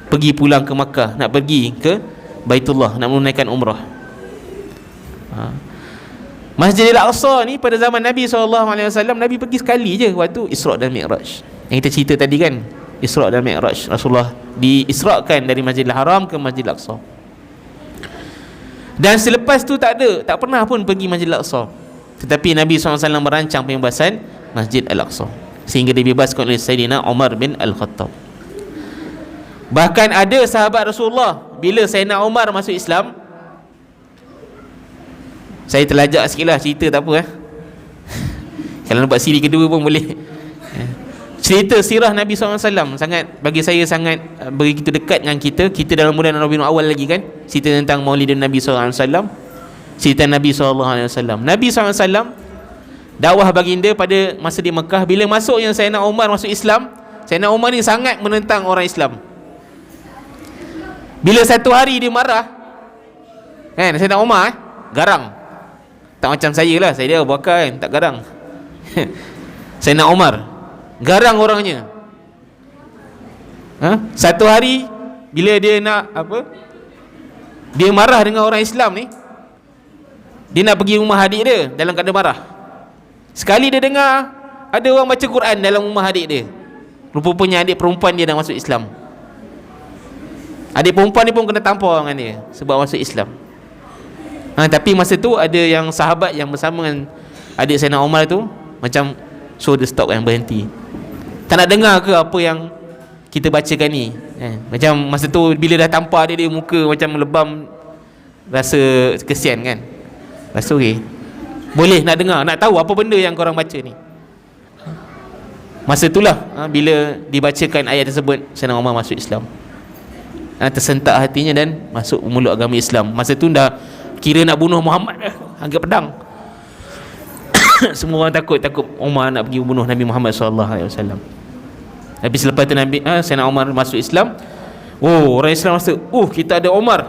pergi pulang ke Makkah, nak pergi ke Baitullah, nak menunaikan umrah. Masjid Al-Aqsa ni pada zaman Nabi SAW, Nabi pergi sekali je, waktu Isra' dan Mi'raj yang kita cerita tadi kan. Isra' dan Mi'raj, Rasulullah diisra'kan dari Masjidil Haram ke Masjid Al-Aqsa, dan selepas tu tak pernah pun pergi Masjid Al-Aqsa. Tetapi Nabi SAW merancang pembebasan Masjid Al-Aqsa sehingga dibebaskan oleh Sayyidina Umar bin Al-Khattab. Bahkan ada sahabat Rasulullah, bila Sayyidina Umar masuk Islam, saya terlajak sikit lah cerita, tak apa kalau nak buat siri kedua pun boleh. Cerita sirah Nabi SAW sangat, bagi saya sangat begitu dekat dengan kita. Kita dalam bulan Rabiul Awal lagi kan, cerita tentang Maulidun Nabi SAW, cerita Nabi SAW. Nabi SAW dakwah baginda pada masa di Mekah. Bila masuk yang Sayyidina Umar masuk Islam, Sayyidina Umar ni sangat menentang orang Islam. Bila satu hari dia marah kan, Sayyidina Umar garang. Tak macam saya lah, saya dia Abu Bakar kan, tak garang. Sayyidina Umar garang orangnya. Satu hari bila dia nak dia marah dengan orang Islam ni, dia nak pergi rumah adik dia dalam keadaan marah. Sekali dia dengar ada orang baca Quran dalam rumah adik dia, rupanya adik perempuan dia dah masuk Islam. Adik perempuan ni pun kena tampar dengan dia sebab masuk Islam. Tapi masa tu ada yang sahabat yang bersama dengan adik Sayyidina Umar tu, macam show the stop kan, berhenti. Tak nak dengar ke apa yang kita bacakan ni? Macam masa tu bila dah tampar dia muka macam lebam, rasa kesian kan. Rasa okey, boleh nak dengar, nak tahu apa benda yang korang baca ni. Masa itulah bila dibacakan ayat tersebut, Sayyidina Umar masuk Islam. Tersentak hatinya dan masuk memeluk agama Islam. Masa tu dah kira nak bunuh Muhammad dah, angkat pedang. Semua orang takut Umar nak pergi bunuh Nabi Muhammad SAW. Tapi selepas tu Sayyidina Umar masuk Islam, orang Islam rasa, kita ada Umar,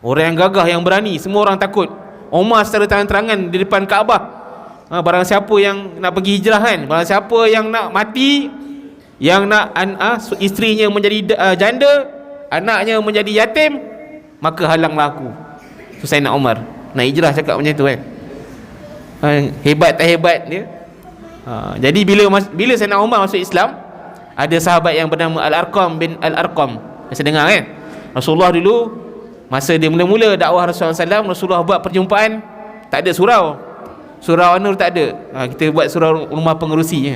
orang yang gagah, yang berani. Semua orang takut Umar secara terang-terangan di depan Kaabah. Barang siapa yang nak pergi hijrah kan, barang siapa yang nak mati, yang nak isterinya menjadi janda, anaknya menjadi yatim, maka halanglah aku. Tu Sayyidina Umar nak hijrah cakap macam tu kan. Hebat tak hebat dia. Jadi bila Sayyidina Umar masuk Islam, Ada sahabat yang bernama Al-Arqam bin Al-Arqam. Saya dengar kan? Rasulullah dulu masa dia mula-mula dakwah Rasulullah SAW, Rasulullah buat perjumpaan, tak ada surau. Surau An-Nur tak ada. Kita buat surau rumah pengerusi je.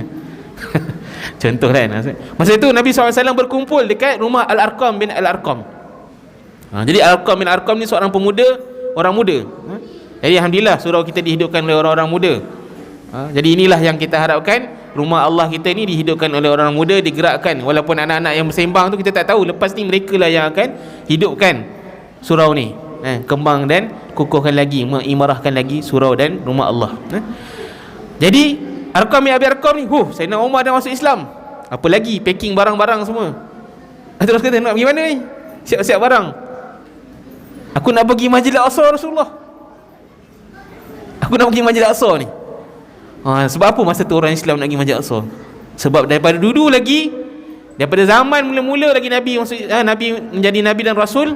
Contoh kan. Masa itu Nabi SAW berkumpul dekat rumah Al-Arqam bin Al-Arqam. Jadi Al-Arqam bin Al-Arqam ni seorang pemuda, orang muda. Jadi alhamdulillah surau kita dihidupkan oleh orang-orang muda. Jadi inilah yang kita harapkan, rumah Allah kita ni dihidupkan oleh orang muda, digerakkan. Walaupun anak-anak yang bersembang tu kita tak tahu, lepas ni mereka lah yang akan hidupkan surau ni, kembang dan kukuhkan lagi, mengimarahkan lagi surau dan rumah Allah. Jadi Arqam bin Abi Arqam ni, Sayyidina Umar dah masuk Islam, apa lagi packing barang-barang semua. Terus kata, nak pergi mana ni? Siap-siap barang. Aku nak pergi Masjid Al-Aqsa Rasulullah. Aku nak pergi Masjid Al-Aqsa ni. Sebab apa masa tu orang Islam nak pergi Masjid Al-Aqsa? Sebab daripada dulu lagi, daripada zaman mula-mula lagi Nabi menjadi Nabi dan Rasul,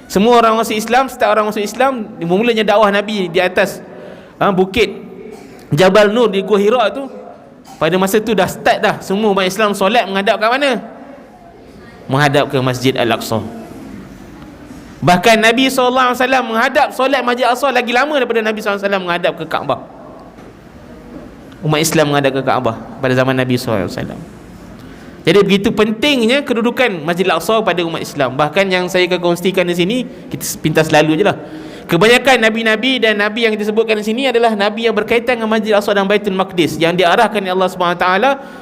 semua orang masuk Islam, setiap orang masuk Islam, mulanya dakwah Nabi di atas bukit Jabal Nur di Gua Hira tu. Pada masa tu dah start dah, semua umat Islam solat menghadap ke mana? Menghadap ke Masjid Al-Aqsa. Bahkan Nabi SAW menghadap solat Masjid Al-Aqsa lagi lama daripada Nabi SAW menghadap ke Kaabah. Umat Islam menghadap ke Kaabah pada zaman Nabi SAW. Jadi begitu pentingnya kedudukan Masjid Al-Aqsa pada umat Islam. Bahkan yang saya akan kongsikan di sini, kita pintas lalu je lah. Kebanyakan Nabi-Nabi dan Nabi yang disebutkan di sini adalah Nabi yang berkaitan dengan Masjid Al-Aqsa dan Baitul Maqdis, yang diarahkan oleh Allah SWT,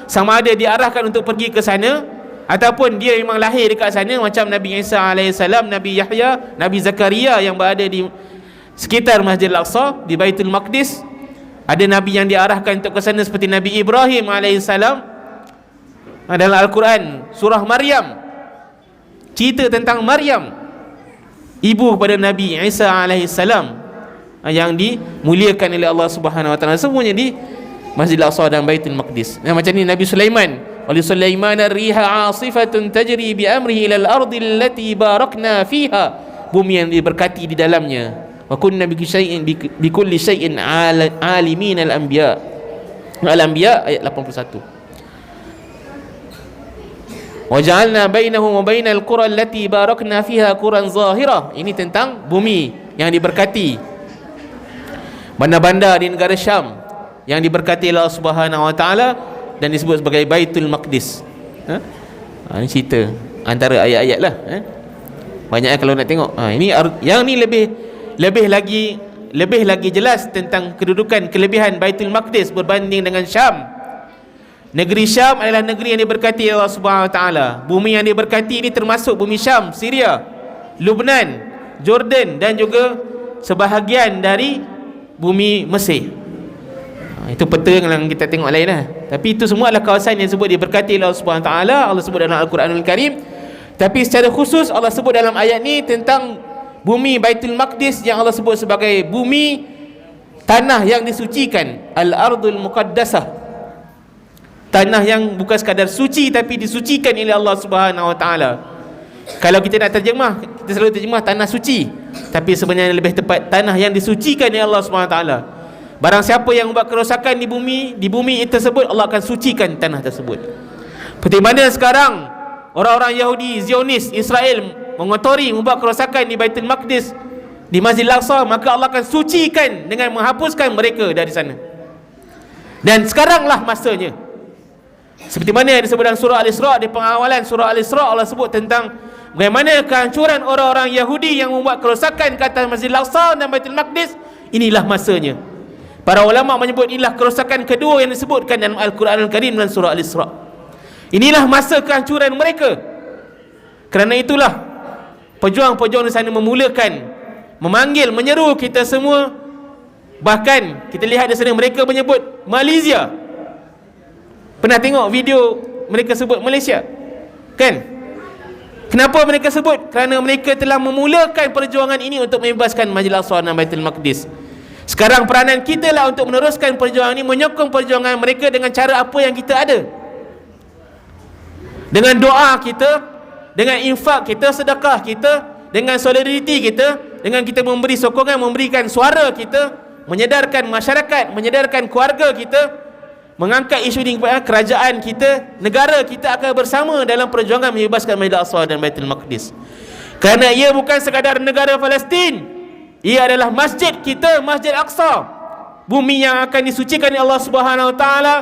sama ada diarahkan untuk pergi ke sana ataupun dia memang lahir dekat sana, macam Nabi Isa AS, Nabi Yahya, Nabi Zakaria yang berada di sekitar Masjid Al-Aqsa di Baitul Maqdis. Ada Nabi yang diarahkan untuk ke sana seperti Nabi Ibrahim AS. Dalam Al-Quran surah Maryam, cerita tentang Maryam, ibu kepada Nabi Isa AS, yang dimuliakan oleh Allah Subhanahu Wa Taala, semuanya di Masjid Al-Aqsa dan Baitul Maqdis. Macam ni Nabi Sulaiman, wa li Sulaiman ar-riha 'asifatun tajri bi amrihi ila al-ardi allati barakna fiha, bumi yang diberkati di dalamnya. Wa kunna bi kulli syai'in alimin al-anbiya. Al-Anbiya ayat 81. Wa ja'alna bainahum wa bainal qura allati barakna fiha quran zahirah. Ini tentang bumi yang diberkati, bandar-bandar di negara Syam yang diberkati Allah Subhanahu Wa Taala dan disebut sebagai Baitul Maqdis. Ini cerita antara ayat-ayat lah. Banyak kalau nak tengok. Ini yang ni lebih lagi jelas tentang kedudukan kelebihan Baitul Maqdis berbanding dengan Syam. Negeri Syam adalah negeri yang diberkati Allah Subhanahu Wa Taala. Bumi yang diberkati ini termasuk bumi Syam, Syria, Lebanon, Jordan dan juga sebahagian dari bumi Mesir. Itu peta yang kita tengok lain lah. Tapi itu semua adalah kawasan yang sebut diberkati Allah Subhanahu Wa Taala. Allah sebut dalam Al-Quranul Karim. Tapi secara khusus Allah sebut dalam ayat ni tentang bumi Baitul Maqdis yang Allah sebut sebagai bumi tanah yang disucikan, Al-Ardul Muqaddasah. Tanah yang bukan sekadar suci tapi disucikan oleh Allah Subhanahu Wa Taala. Kalau kita nak terjemah, kita selalu terjemah tanah suci, tapi sebenarnya lebih tepat tanah yang disucikan oleh Allah Subhanahu Wa Taala. Barang siapa yang membuat kerosakan di bumi tersebut, Allah akan sucikan tanah tersebut. Seperti mana sekarang orang-orang Yahudi, Zionis, Israel mengotori, membuat kerosakan di Baitul Maqdis, di Masjid Al-Aqsa, maka Allah akan sucikan dengan menghapuskan mereka dari sana. Dan sekaranglah masanya. Seperti mana yang disebut dalam surah Al-Isra, di pengawalan surah Al-Isra, Allah sebut tentang bagaimana kehancuran orang-orang Yahudi yang membuat kerosakan ke atas Masjid Al-Aqsa dan Baitul Maqdis. Inilah masanya. Para ulama menyebut inilah kerosakan kedua yang disebutkan dalam Al-Quran Al-Karim dan surah Al-Isra. Inilah masa kehancuran mereka. Kerana itulah pejuang-pejuang di sana memulakan, memanggil, menyeru kita semua. Bahkan kita lihat di sana mereka menyebut Malaysia. Pernah tengok video mereka sebut Malaysia? Kan? Kenapa mereka sebut? Kerana mereka telah memulakan perjuangan ini untuk membebaskan Masjid Al-Aqsa dan Baitul Maqdis. Sekarang peranan kita lah untuk meneruskan perjuangan ini, menyokong perjuangan mereka dengan cara apa yang kita ada. Dengan doa kita, dengan infak kita, sedekah kita, dengan solidariti kita, dengan kita memberi sokongan, memberikan suara kita, menyedarkan masyarakat, menyedarkan keluarga kita, mengangkat isu ini kepada kerajaan kita, negara kita akan bersama dalam perjuangan membebaskan Masjid Al-Aqsa dan Baitul Maqdis. Kerana ia bukan sekadar negara Palestin, ia adalah masjid kita, Masjid Al-Aqsa, bumi yang akan disucikan oleh Allah Subhanahu Wa Taala,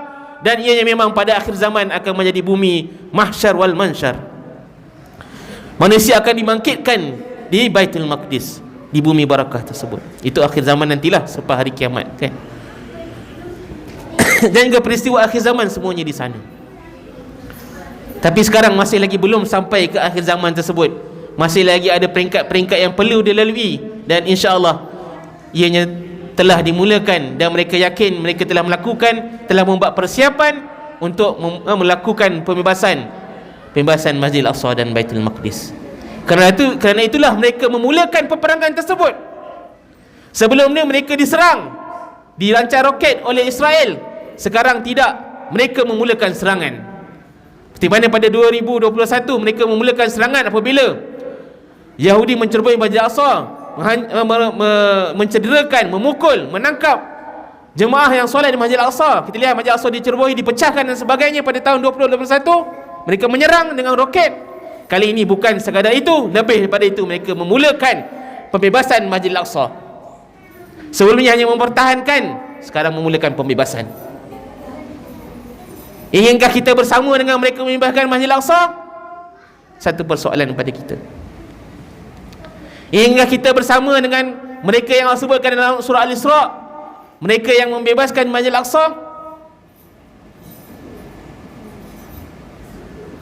dan ianya memang pada akhir zaman akan menjadi bumi mahsyar wal mansyar. Manusia akan dibangkitkan di Baitul Maqdis, di bumi barakah tersebut. Itu akhir zaman nantilah, selepas hari kiamat, kan? Dan juga peristiwa akhir zaman semuanya di sana. Tapi sekarang masih lagi belum sampai ke akhir zaman tersebut. Masih lagi ada peringkat-peringkat yang perlu dilalui, dan insya-Allah ianya telah dimulakan, dan mereka yakin mereka telah membuat persiapan untuk melakukan pembebasan Masjid Al-Aqsa dan Baitul Maqdis. Kerana itulah mereka memulakan peperangan tersebut. Sebelum ni mereka diserang, dilancar roket oleh Israel. Sekarang tidak, mereka memulakan serangan. Seperti mana pada 2021 mereka memulakan serangan apabila Yahudi mencerobohi Masjid Al-Aqsa, mencederakan, memukul, menangkap jemaah yang solat di Masjid Al-Aqsa. Kita lihat Masjid Al-Aqsa dicerobohi, dipecahkan dan sebagainya pada tahun 2021. Mereka menyerang dengan roket. Kali ini bukan sekadar itu, lebih daripada itu, mereka memulakan pembebasan Masjid Al-Aqsa. Sebelumnya hanya mempertahankan, sekarang memulakan pembebasan. Inginkah kita bersama dengan mereka membebaskan Masjid Al-Aqsa? Satu persoalan pada kita. Inginkah kita bersama dengan mereka yang Allah sebutkan dalam surah Al-Isra, mereka yang membebaskan Masjid Al-Aqsa?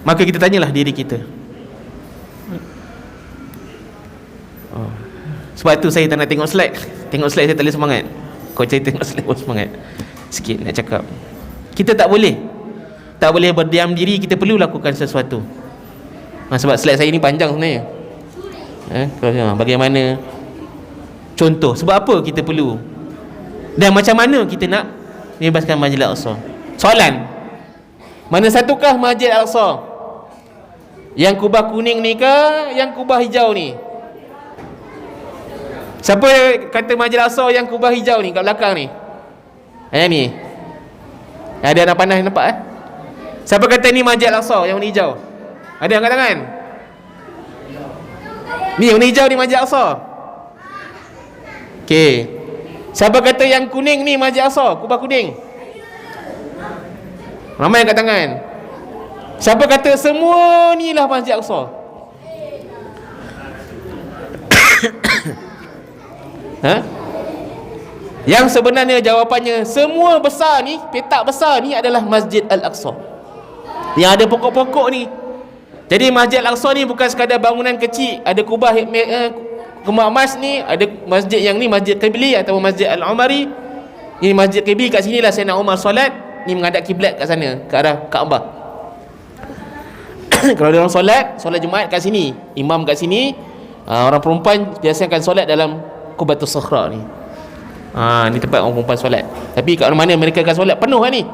Maka kita tanyalah diri kita. Sebab tu saya tak nak tengok slide. Tengok slide saya tak boleh semangat. Kau tengok slide pun semangat sikit nak cakap. Kita tak boleh berdiam diri, kita perlu lakukan sesuatu. Sebab slide saya ni panjang sebenarnya. Bagaimana contoh, sebab apa kita perlu, dan macam mana kita nak bebaskan Masjid Al-Aqsa. Soalan, mana satukah Masjid Al-Aqsa? Yang kubah kuning ni ke yang kubah hijau ni? Siapa kata Masjid Al-Aqsa yang kubah hijau ni kat belakang ni? Ni ada anak panah nampak Siapa kata ni Masjid Al-Aqsa yang warna hijau? Ada angkat tangan. Ni warna hijau ni Masjid Al-Aqsa. Okey. Siapa kata yang kuning ni Masjid Al-Aqsa, kubah kuning? Ramai angkat tangan. Siapa kata semua ni lah Masjid Al-Aqsa? Yang sebenarnya jawapannya, semua besar ni, petak besar ni adalah Masjid Al-Aqsa. Yang ada pokok-pokok ni. Jadi Masjid Al-Aqsa ni bukan sekadar bangunan kecil, ada kubah emas ni, ada masjid yang ni Masjid Qibli atau Masjid Al-Umari. Ini Masjid Qibli, kat sinilah Sayyidina Umar solat, ni menghadap kiblat kat sana, ke arah Kaabah. Kalau dia orang solat Jumaat kat sini, imam kat sini, orang perempuan biasa akan solat dalam Qubatus Sakhra ni. Ni tempat orang perempuan solat. Tapi kat mana mereka akan solat penuh ni.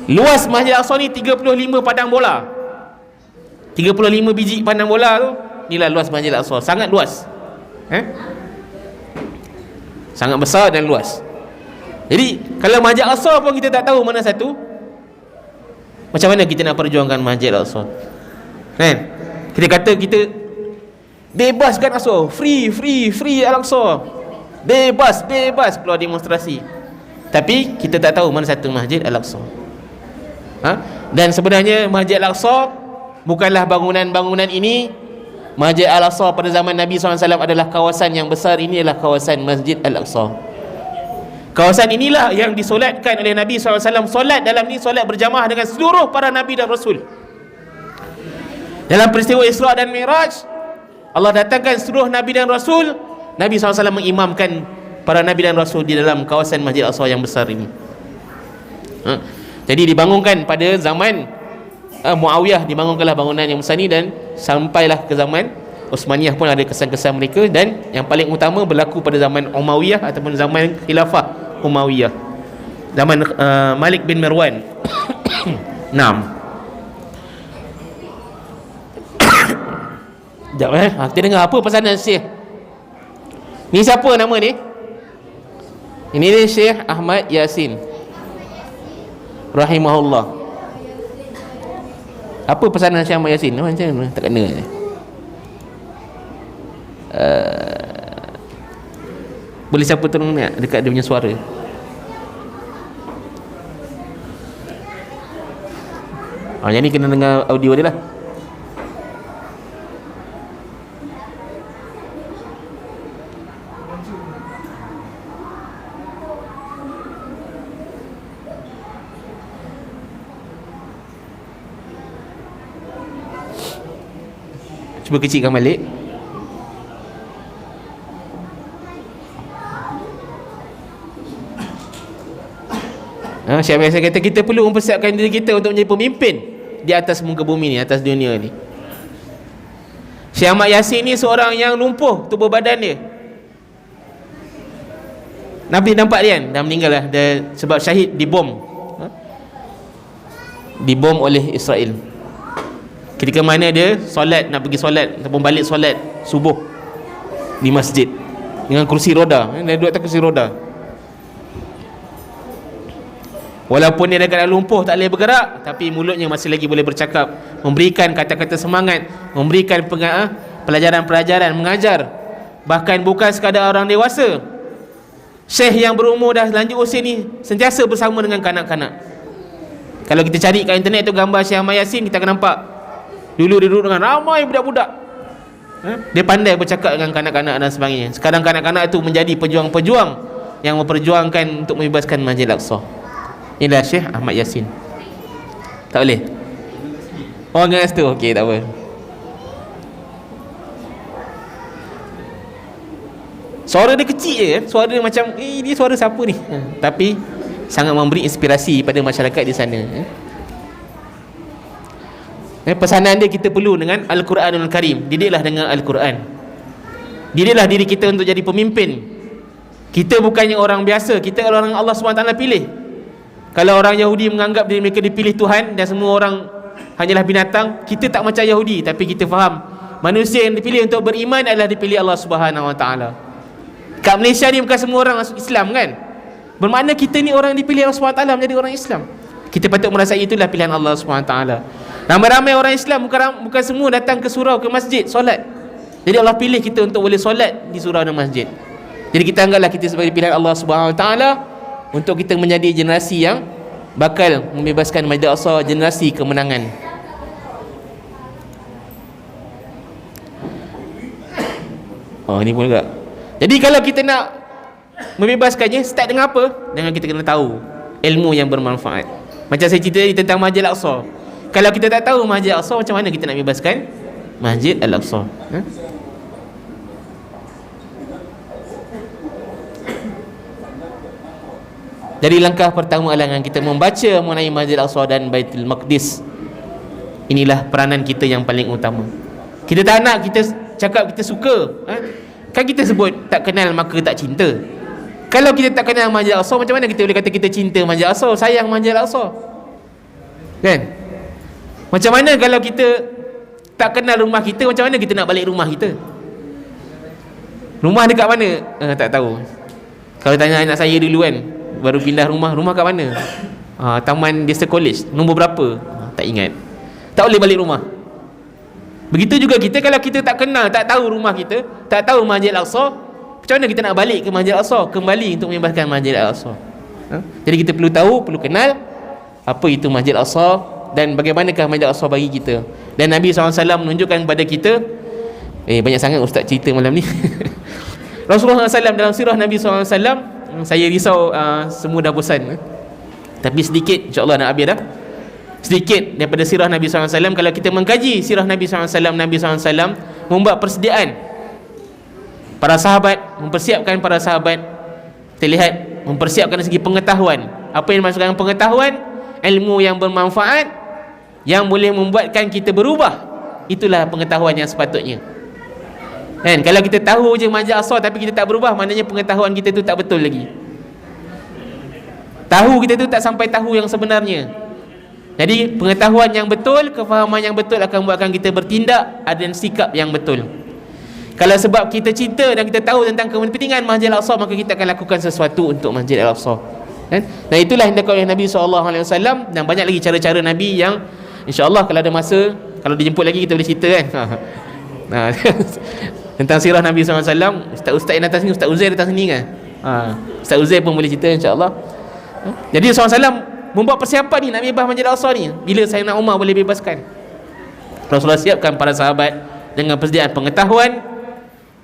Luas Masjid Al-Aqsa ni 35 padang bola. 35 biji padang bola tu, inilah luas Masjid Al-Aqsa. Sangat luas. Sangat besar dan luas. Jadi kalau Masjid Al-Aqsa pun kita tak tahu mana satu, macam mana kita nak perjuangkan Masjid Al-Aqsa? Kan? Kita kata kita bebaskan Al-Aqsa, free Al-Aqsa. Bebas keluar demonstrasi. Tapi kita tak tahu mana satu Masjid Al-Aqsa. Dan sebenarnya Masjid Al-Aqsa bukanlah bangunan-bangunan ini. Masjid Al-Aqsa pada zaman Nabi SAW adalah kawasan yang besar. Ini adalah kawasan Masjid Al-Aqsa. Kawasan inilah yang disolatkan oleh Nabi SAW. Solat dalam ni, solat berjamaah dengan seluruh para Nabi dan Rasul. Dalam peristiwa Isra dan Mi'raj, Allah datangkan seluruh Nabi dan Rasul. Nabi SAW mengimamkan para Nabi dan Rasul di dalam kawasan Masjid Al-Aqsa yang besar ini. Jadi dibangunkan pada zaman Muawiyah, dibangunkanlah bangunan yang besar ni, dan sampailah ke zaman Uthmaniyah pun ada kesan-kesan mereka, dan yang paling utama berlaku pada zaman Umayyah ataupun zaman Khilafah Umayyah, zaman Malik bin Marwan. 6. Sekejap kita dengar apa pesanan Syekh ni. Siapa nama ni? Ini dia Syekh Ahmad Yasin. rahimahullah. Apa pesanan Syekh Ahmad Yasin? Macam mana? Tak kena. Boleh siapa tolong nak dekat dia punya suara? Yang ni kena dengar audio dia lah. Cuba kecilkan balik. Syekh Ahmad Yasin kata kita perlu mempersiapkan diri kita untuk menjadi pemimpin di atas muka bumi ni, atas dunia ni. Syekh Ahmad Yasin ni seorang yang lumpuh tubuh badan dia. Nabi nampak dia kan, dah meninggal lah, dia sebab syahid dibom. Dibom oleh Israel. Ketika mana dia solat, nak pergi solat ataupun balik solat subuh di masjid dengan kursi roda, dia duduk atas kursi roda. Walaupun dia dah keadaan lumpuh, tak boleh bergerak, tapi mulutnya masih lagi boleh bercakap, memberikan kata-kata semangat, memberikan pelajaran-pelajaran, mengajar. Bahkan bukan sekadar orang dewasa, syekh yang berumur dah lanjut usia ni sentiasa bersama dengan kanak-kanak. Kalau kita cari kat internet tu gambar Syekh Ahmad Yasin, kita akan nampak dulu dia duduk dengan ramai budak-budak. Dia pandai bercakap dengan kanak-kanak dan sebagainya. Sekarang kanak-kanak itu menjadi pejuang-pejuang yang memperjuangkan untuk membebaskan Masjid Al-Aqsa. Inilah Syekh Ahmad Yasin. Tak boleh? Oh, dengan situ. Okey, tak apa. Suara dia kecil je, suara dia macam dia suara siapa ni? Tapi sangat memberi inspirasi pada masyarakat di sana. Pesanan dia kita perlu dengan Al-Quranul Karim. Didiklah dengan Al-Quran. Didiklah diri kita untuk jadi pemimpin. Kita bukannya orang biasa, kita orang yang Allah SWT pilih. Kalau orang Yahudi menganggap diri mereka dipilih Tuhan dan semua orang hanyalah binatang, kita tak macam Yahudi, tapi kita faham manusia yang dipilih untuk beriman adalah dipilih Allah Subhanahu Wa Taala. Kat Malaysia ni bukan semua orang masuk Islam kan? Bermakna kita ni orang yang dipilih Allah Subhanahu Wa Taala menjadi orang Islam. Kita patut merasai itulah pilihan Allah Subhanahu Wa Taala. Ramai-ramai orang Islam bukan semua datang ke surau, ke masjid solat. Jadi Allah pilih kita untuk boleh solat di surau dan masjid. Jadi kita anggaplah kita sebagai pilihan Allah Subhanahu Wa Taala untuk kita menjadi generasi yang bakal membebaskan Masjid Al-Aqsa, generasi kemenangan. Oh, ini pun juga. Jadi kalau kita nak membebaskannya, start dengan apa? Dengan kita kena tahu ilmu yang bermanfaat. Macam saya cerita tentang Masjid Al-Aqsa. Kalau kita tak tahu Masjid Al-Aqsa, macam mana kita nak bebaskan Masjid Al-Aqsa? Jadi langkah pertama adalah kita membaca mengenai Masjid Al-Aqsa dan Baitul Maqdis. Inilah peranan kita yang paling utama. Kita tak nak kita cakap kita suka. Kan kita sebut tak kenal maka tak cinta. Kalau kita tak kenal Masjid Al-Aqsa, macam mana kita boleh kata kita cinta Masjid Al-Aqsa, sayang Masjid Al-Aqsa? Kan? Macam mana kalau kita tak kenal rumah kita, macam mana kita nak balik rumah kita? Rumah dekat mana? Tak tahu. Kalau tanya anak saya dulu kan, baru pindah rumah kat mana? Taman Desa College, nombor berapa? Tak ingat. Tak boleh balik rumah. Begitu juga kita, kalau kita tak kenal, tak tahu rumah kita, tak tahu Masjid Al-Aqsa, macam mana kita nak balik ke Masjid Al-Aqsa, kembali untuk membebaskan Masjid Al-Aqsa? Jadi kita perlu tahu, perlu kenal apa itu Masjid Al-Aqsa dan bagaimanakah Masjid Al-Aqsa bagi kita. Dan Nabi SAW menunjukkan kepada kita, banyak sangat ustaz cerita malam ni. Rasulullah SAW dalam sirah Nabi SAW, saya risau semua dah bosan, tapi sedikit insyaAllah nak habis dah. Sedikit daripada sirah Nabi SAW. Kalau kita mengkaji sirah Nabi SAW, Nabi SAW membuat persediaan para sahabat, mempersiapkan para sahabat. Kita lihat, mempersiapkan dari segi pengetahuan. Apa yang dimaksudkan pengetahuan? Ilmu yang bermanfaat, yang boleh membuatkan kita berubah. Itulah pengetahuan yang sepatutnya. Kan? Kalau kita tahu je Masjid Al-Aqsa tapi kita tak berubah, maknanya pengetahuan kita tu tak betul lagi. Tahu kita tu tak sampai tahu yang sebenarnya. Jadi pengetahuan yang betul, kefahaman yang betul akan membuatkan kita bertindak dan sikap yang betul. Kalau sebab kita cinta dan kita tahu tentang kepentingan Masjid Al-Aqsa, maka kita akan lakukan sesuatu untuk Masjid Al-Aqsa. kan? Dan itulah yang dilakukan oleh Nabi SAW, dan banyak lagi cara-cara Nabi yang insya-Allah kalau ada masa, kalau dijemput lagi kita boleh cerita kan. Tentang sirah Nabi SAW. Ustaz-ustaz yang datang sini, Ustaz Uzair datang sini kan. Ustaz Uzair pun boleh cerita insya-Allah. Jadi SAW membuat persiapan ni nak bebas Masjid Al-Aqsa ni. Bila Sayyidina Umar boleh bebaskan, Rasulullah siapkan para sahabat dengan persediaan pengetahuan,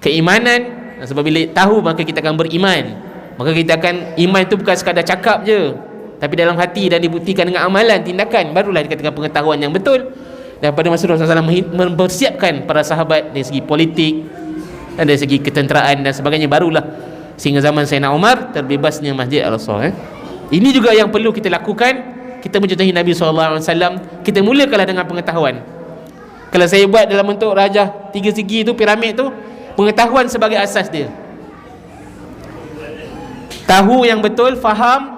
keimanan. Sebab bila tahu maka kita akan beriman. Maka kita akan, iman itu bukan sekadar cakap je, tapi dalam hati dan dibuktikan dengan amalan, tindakan, barulah dikatakan pengetahuan yang betul. Dan pada masa Rasulullah SAW mempersiapkan para sahabat dari segi politik dan dari segi ketenteraan dan sebagainya, barulah sehingga zaman Sayyidina Umar terbebasnya Masjid Al-Aqsa. Ini juga yang perlu kita lakukan. Kita mencontohi Nabi SAW. Kita mulakanlah dengan pengetahuan. Kalau saya buat dalam bentuk rajah 3 segi tu, piramid tu, pengetahuan sebagai asas dia. Tahu yang betul, faham,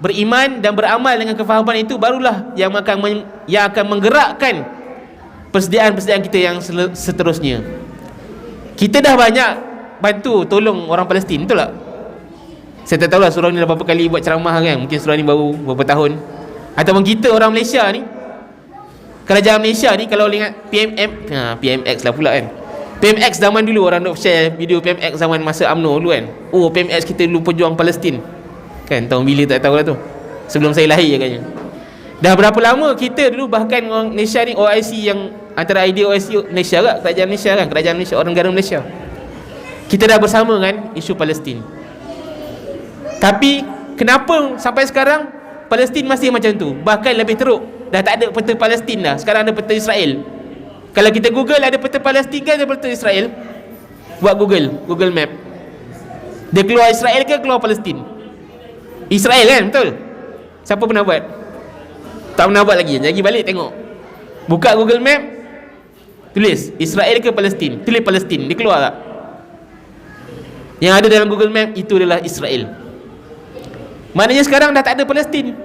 beriman dan beramal dengan kefahaman itu, barulah yang akan menggerakkan persediaan-persediaan kita yang seterusnya. Kita dah banyak bantu tolong orang Palestin, betul tak? Saya tak tahulah surau ni dah berapa kali buat ceramah kan. Mungkin surau ni baru berapa tahun. Ataupun kita orang Malaysia ni, kerajaan Malaysia ni, kalau ingat PMX lah pula kan. PMX zaman dulu, orang nak share video PMX zaman masa UMNO dulu kan. Oh, PMX kita dulu pejuang Palestin kan, tahun bila tak tahu lah tu, sebelum saya lahir agaknya. Dah berapa lama kita dulu, bahkan orang Malaysia ni, OIC yang antara idea OIC Malaysia kat, kerajaan Malaysia kan, kerajaan Malaysia, orang negara Malaysia, kita dah bersama kan isu Palestin. Tapi kenapa sampai sekarang Palestin masih macam tu? Bahkan lebih teruk, dah tak ada peta Palestin dah, sekarang ada peta Israel. Kalau kita Google ada peta Palestin kan, ada peta Israel. Buat Google Map, dia keluar Israel ke keluar Palestin? Israel kan, betul? Siapa pernah buat? Tak pernah buat lagi. Lagi balik tengok, buka Google Map, tulis Israel ke Palestin, tulis Palestin, dia keluar tak? Yang ada dalam Google Map itu adalah Israel. Maknanya sekarang dah tak ada Palestin.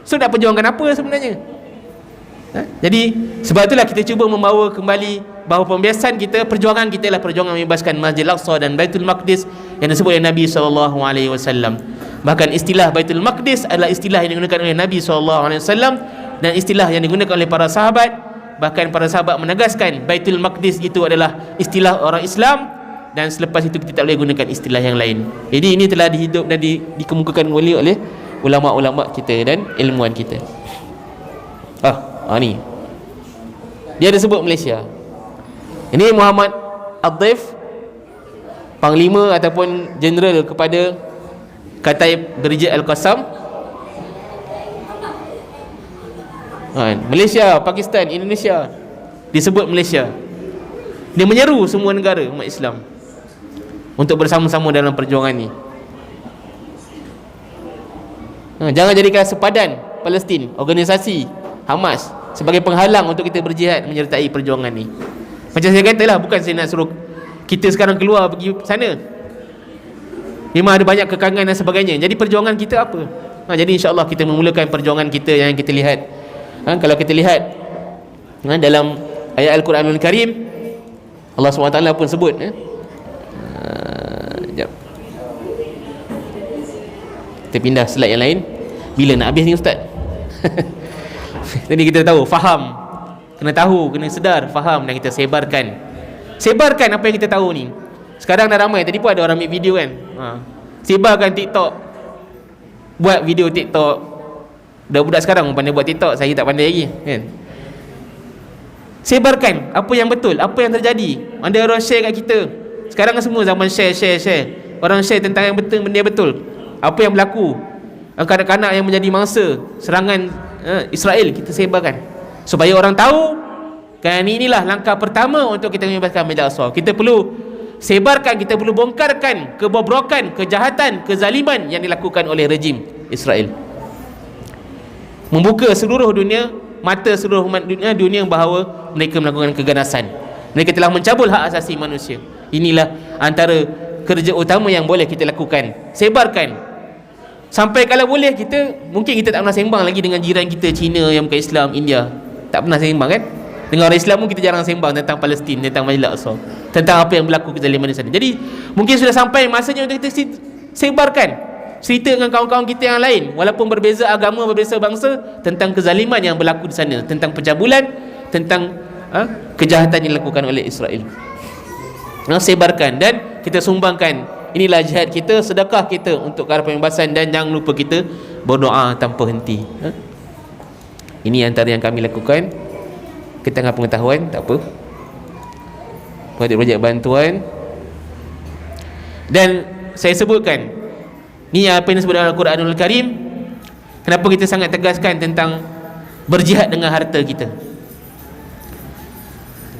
So nak perjuangkan apa sebenarnya? Jadi sebab itulah kita cuba membawa kembali bahawa pembiasan kita, perjuangan kita adalah perjuangan membebaskan Masjid Al-Aqsa dan Baitul Maqdis yang disebut oleh Nabi SAW. Bahkan istilah Baitul Maqdis adalah istilah yang digunakan oleh Nabi SAW dan istilah yang digunakan oleh para sahabat. Bahkan para sahabat menegaskan Baitul Maqdis itu adalah istilah orang Islam, dan selepas itu kita tak boleh gunakan istilah yang lain. Jadi ini telah dihidup dan dikemukakan oleh ulama-ulama kita dan ilmuwan kita. Ni dia ada sebut Malaysia. Ini Muhammad Ad-Daif, Panglima ataupun Jeneral kepada Kataib Brigade Al-Qassam. Malaysia, Pakistan, Indonesia, disebut Malaysia. Dia menyeru semua negara umat Islam untuk bersama-sama dalam perjuangan ni. Jangan jadikan sepadan Palestin, organisasi Hamas sebagai penghalang untuk kita berjihad menyertai perjuangan ni. Macam saya katalah, bukan saya nak suruh kita sekarang keluar pergi sana. Memang ada banyak kekangan dan sebagainya. Jadi perjuangan kita apa? Jadi insya-Allah kita memulakan perjuangan kita yang kita lihat. Kalau kita lihat dalam ayat Al-Quranul Karim, Allah SWT pun sebut sekejap. Kita pindah slide yang lain. Bila nak habis ni Ustaz? Jadi kita tahu, faham, kena tahu, kena sedar, faham, dan kita sebarkan apa yang kita tahu ni. Sekarang dah ramai. Tadi pun ada orang ambil video kan, sebarkan TikTok, buat video TikTok. Budak-budak sekarang pandai buat TikTok, saya tak pandai lagi kan. Sebarkan apa yang betul, apa yang terjadi. Ada orang share kat kita. Sekarang kan semua zaman share. Orang share tentang yang betul, benda betul, apa yang berlaku, kanak-kanak yang menjadi mangsa serangan Israel, kita sebarkan supaya orang tahu kan. Inilah langkah pertama untuk kita membebaskan Masjid Al-Aqsa. Kita perlu sebarkan, kita perlu bongkarkan kebobrokan, kejahatan, kezaliman yang dilakukan oleh rejim Israel. Membuka seluruh dunia, mata seluruh umat dunia bahawa mereka melakukan keganasan. Mereka telah mencabul hak asasi manusia. Inilah antara kerja utama yang boleh kita lakukan. Sebarkan. Sampai kalau boleh kita, mungkin kita tak pernah sembang lagi dengan jiran kita Cina yang bukan Islam, India. Tak pernah sembang kan. Dengan orang Islam pun kita jarang sembang tentang Palestin, tentang Masjid Al-Aqsa, tentang apa yang berlaku kezaliman di sana. Jadi mungkin sudah sampai masanya untuk kita sebarkan cerita dengan kawan-kawan kita yang lain, walaupun berbeza agama, berbeza bangsa, tentang kezaliman yang berlaku di sana, tentang pencabulan, tentang kejahatan yang dilakukan oleh Israel. Sebarkan dan kita sumbangkan. Inilah jihad kita, sedekah kita untuk ke arah pembebasan, dan jangan lupa kita berdoa tanpa henti. Ini antara yang kami lakukan. Ketengah pengetahuan, tak apa, projek-projek bantuan. Dan saya sebutkan, ni apa yang disebut dalam Al-Quranul Karim. Kenapa kita sangat tegaskan tentang berjihad dengan harta kita?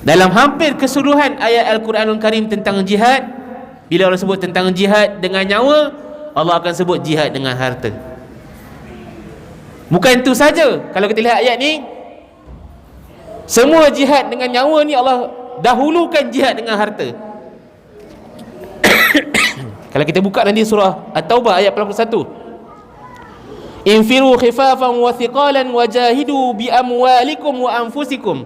Dalam hampir keseluruhan ayat Al-Quranul Karim tentang jihad, bila Allah sebut tentang jihad dengan nyawa, Allah akan sebut jihad dengan harta. Bukan itu saja. Kalau kita lihat ayat ni, semua jihad dengan nyawa ni Allah dahulukan jihad dengan harta. Kalau kita buka nanti surah At-Taubah ayat 81, infiru khifafan wa thiqalan wajahidu bi amwalikum wa anfusikum.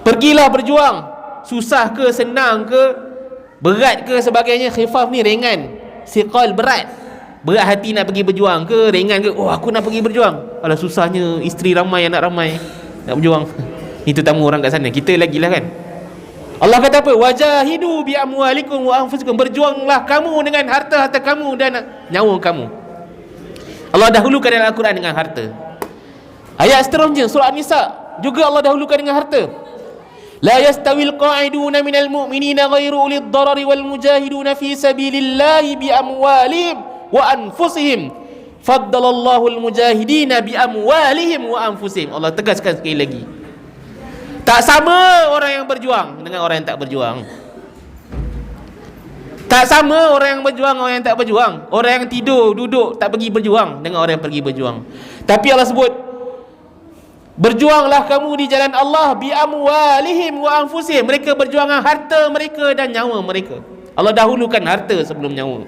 Pergilah berjuang, susah ke, senang ke, berat ke sebagainya. Khifaf ni ringan, thiqal berat. Berat hati nak pergi berjuang ke, ringan ke, oh aku nak pergi berjuang, alah susahnya, isteri ramai, anak ramai, nak berjuang. Itu tamu orang kat sana, kita lagi lah kan. Allah kata apa? Wajahidu bi amwalikum wa anfusikum. Berjuanglah kamu dengan harta-harta kamu dan nyawa kamu. Allah dahulukan dalam Al-Quran dengan harta. Ayat seterusnya surah An-Nisa juga Allah dahulukan dengan harta. La yastawil qa'iduna minal mu'minina ghairu ulid darari wal mujahiduna fi sabilillahi bi amwalihim wa anfusihim. Faddalallahu al mujahidina bi amwalihim wa anfusihim. Allah tegaskan sekali lagi, tak sama orang yang berjuang dengan orang yang tak berjuang. Tak sama orang yang berjuang, orang yang tak berjuang. Orang yang tidur, duduk, tak pergi berjuang dengan orang yang pergi berjuang. Tapi Allah sebut, berjuanglah kamu di jalan Allah bi amwalihim wa anfusihim. Mereka berjuang dengan harta mereka dan nyawa mereka. Allah dahulukan harta sebelum nyawa.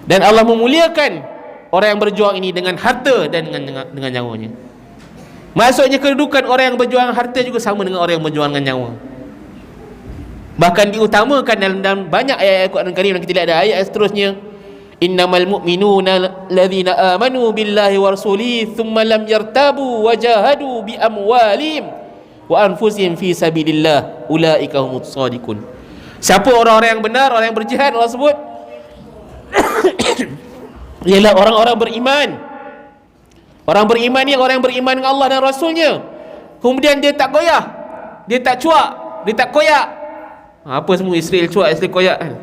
Dan Allah memuliakan orang yang berjuang ini dengan harta dan dengan nyawanya. Maksudnya kedudukan orang yang berjuang harta juga sama dengan orang yang berjuang dengan nyawa. Bahkan diutamakan dalam banyak ayat Al-Quran Karim. Kita lihat ada ayat seterusnya, innamal mu'minuna alladhina amanu billahi wa rasulihi thumma lam yartabu wa jahadu bi amwalihim wa anfusihim fi sabilillah ulaika humus shadiqun. Siapa orang-orang yang benar, orang yang berjihad, Allah sebut ialah orang-orang beriman. Orang beriman ni orang yang beriman dengan Allah dan Rasulnya. Kemudian dia tak goyah, dia tak cuak, dia tak koyak. Apa semua Israel cuak, Israel koyak kan?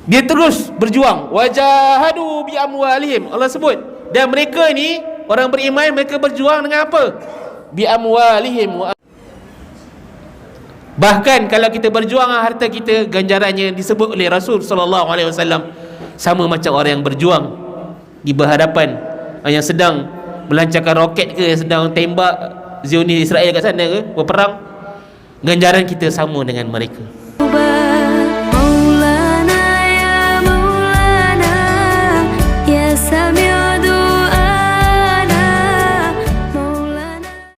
Dia terus berjuang. Wajahadu bi amwalihim. Allah sebut, dan mereka ni orang beriman, mereka berjuang dengan apa? Bi amwalihim. Bahkan kalau kita berjuang dengan harta kita, ganjarannya disebut oleh Rasul sallallahu alaihi wasallam sama macam orang yang berjuang di berhadapan yang sedang melancarkan roket ke, yang sedang tembak Zionis Israel kat sana ke, berperang. Ganjaran kita sama dengan mereka.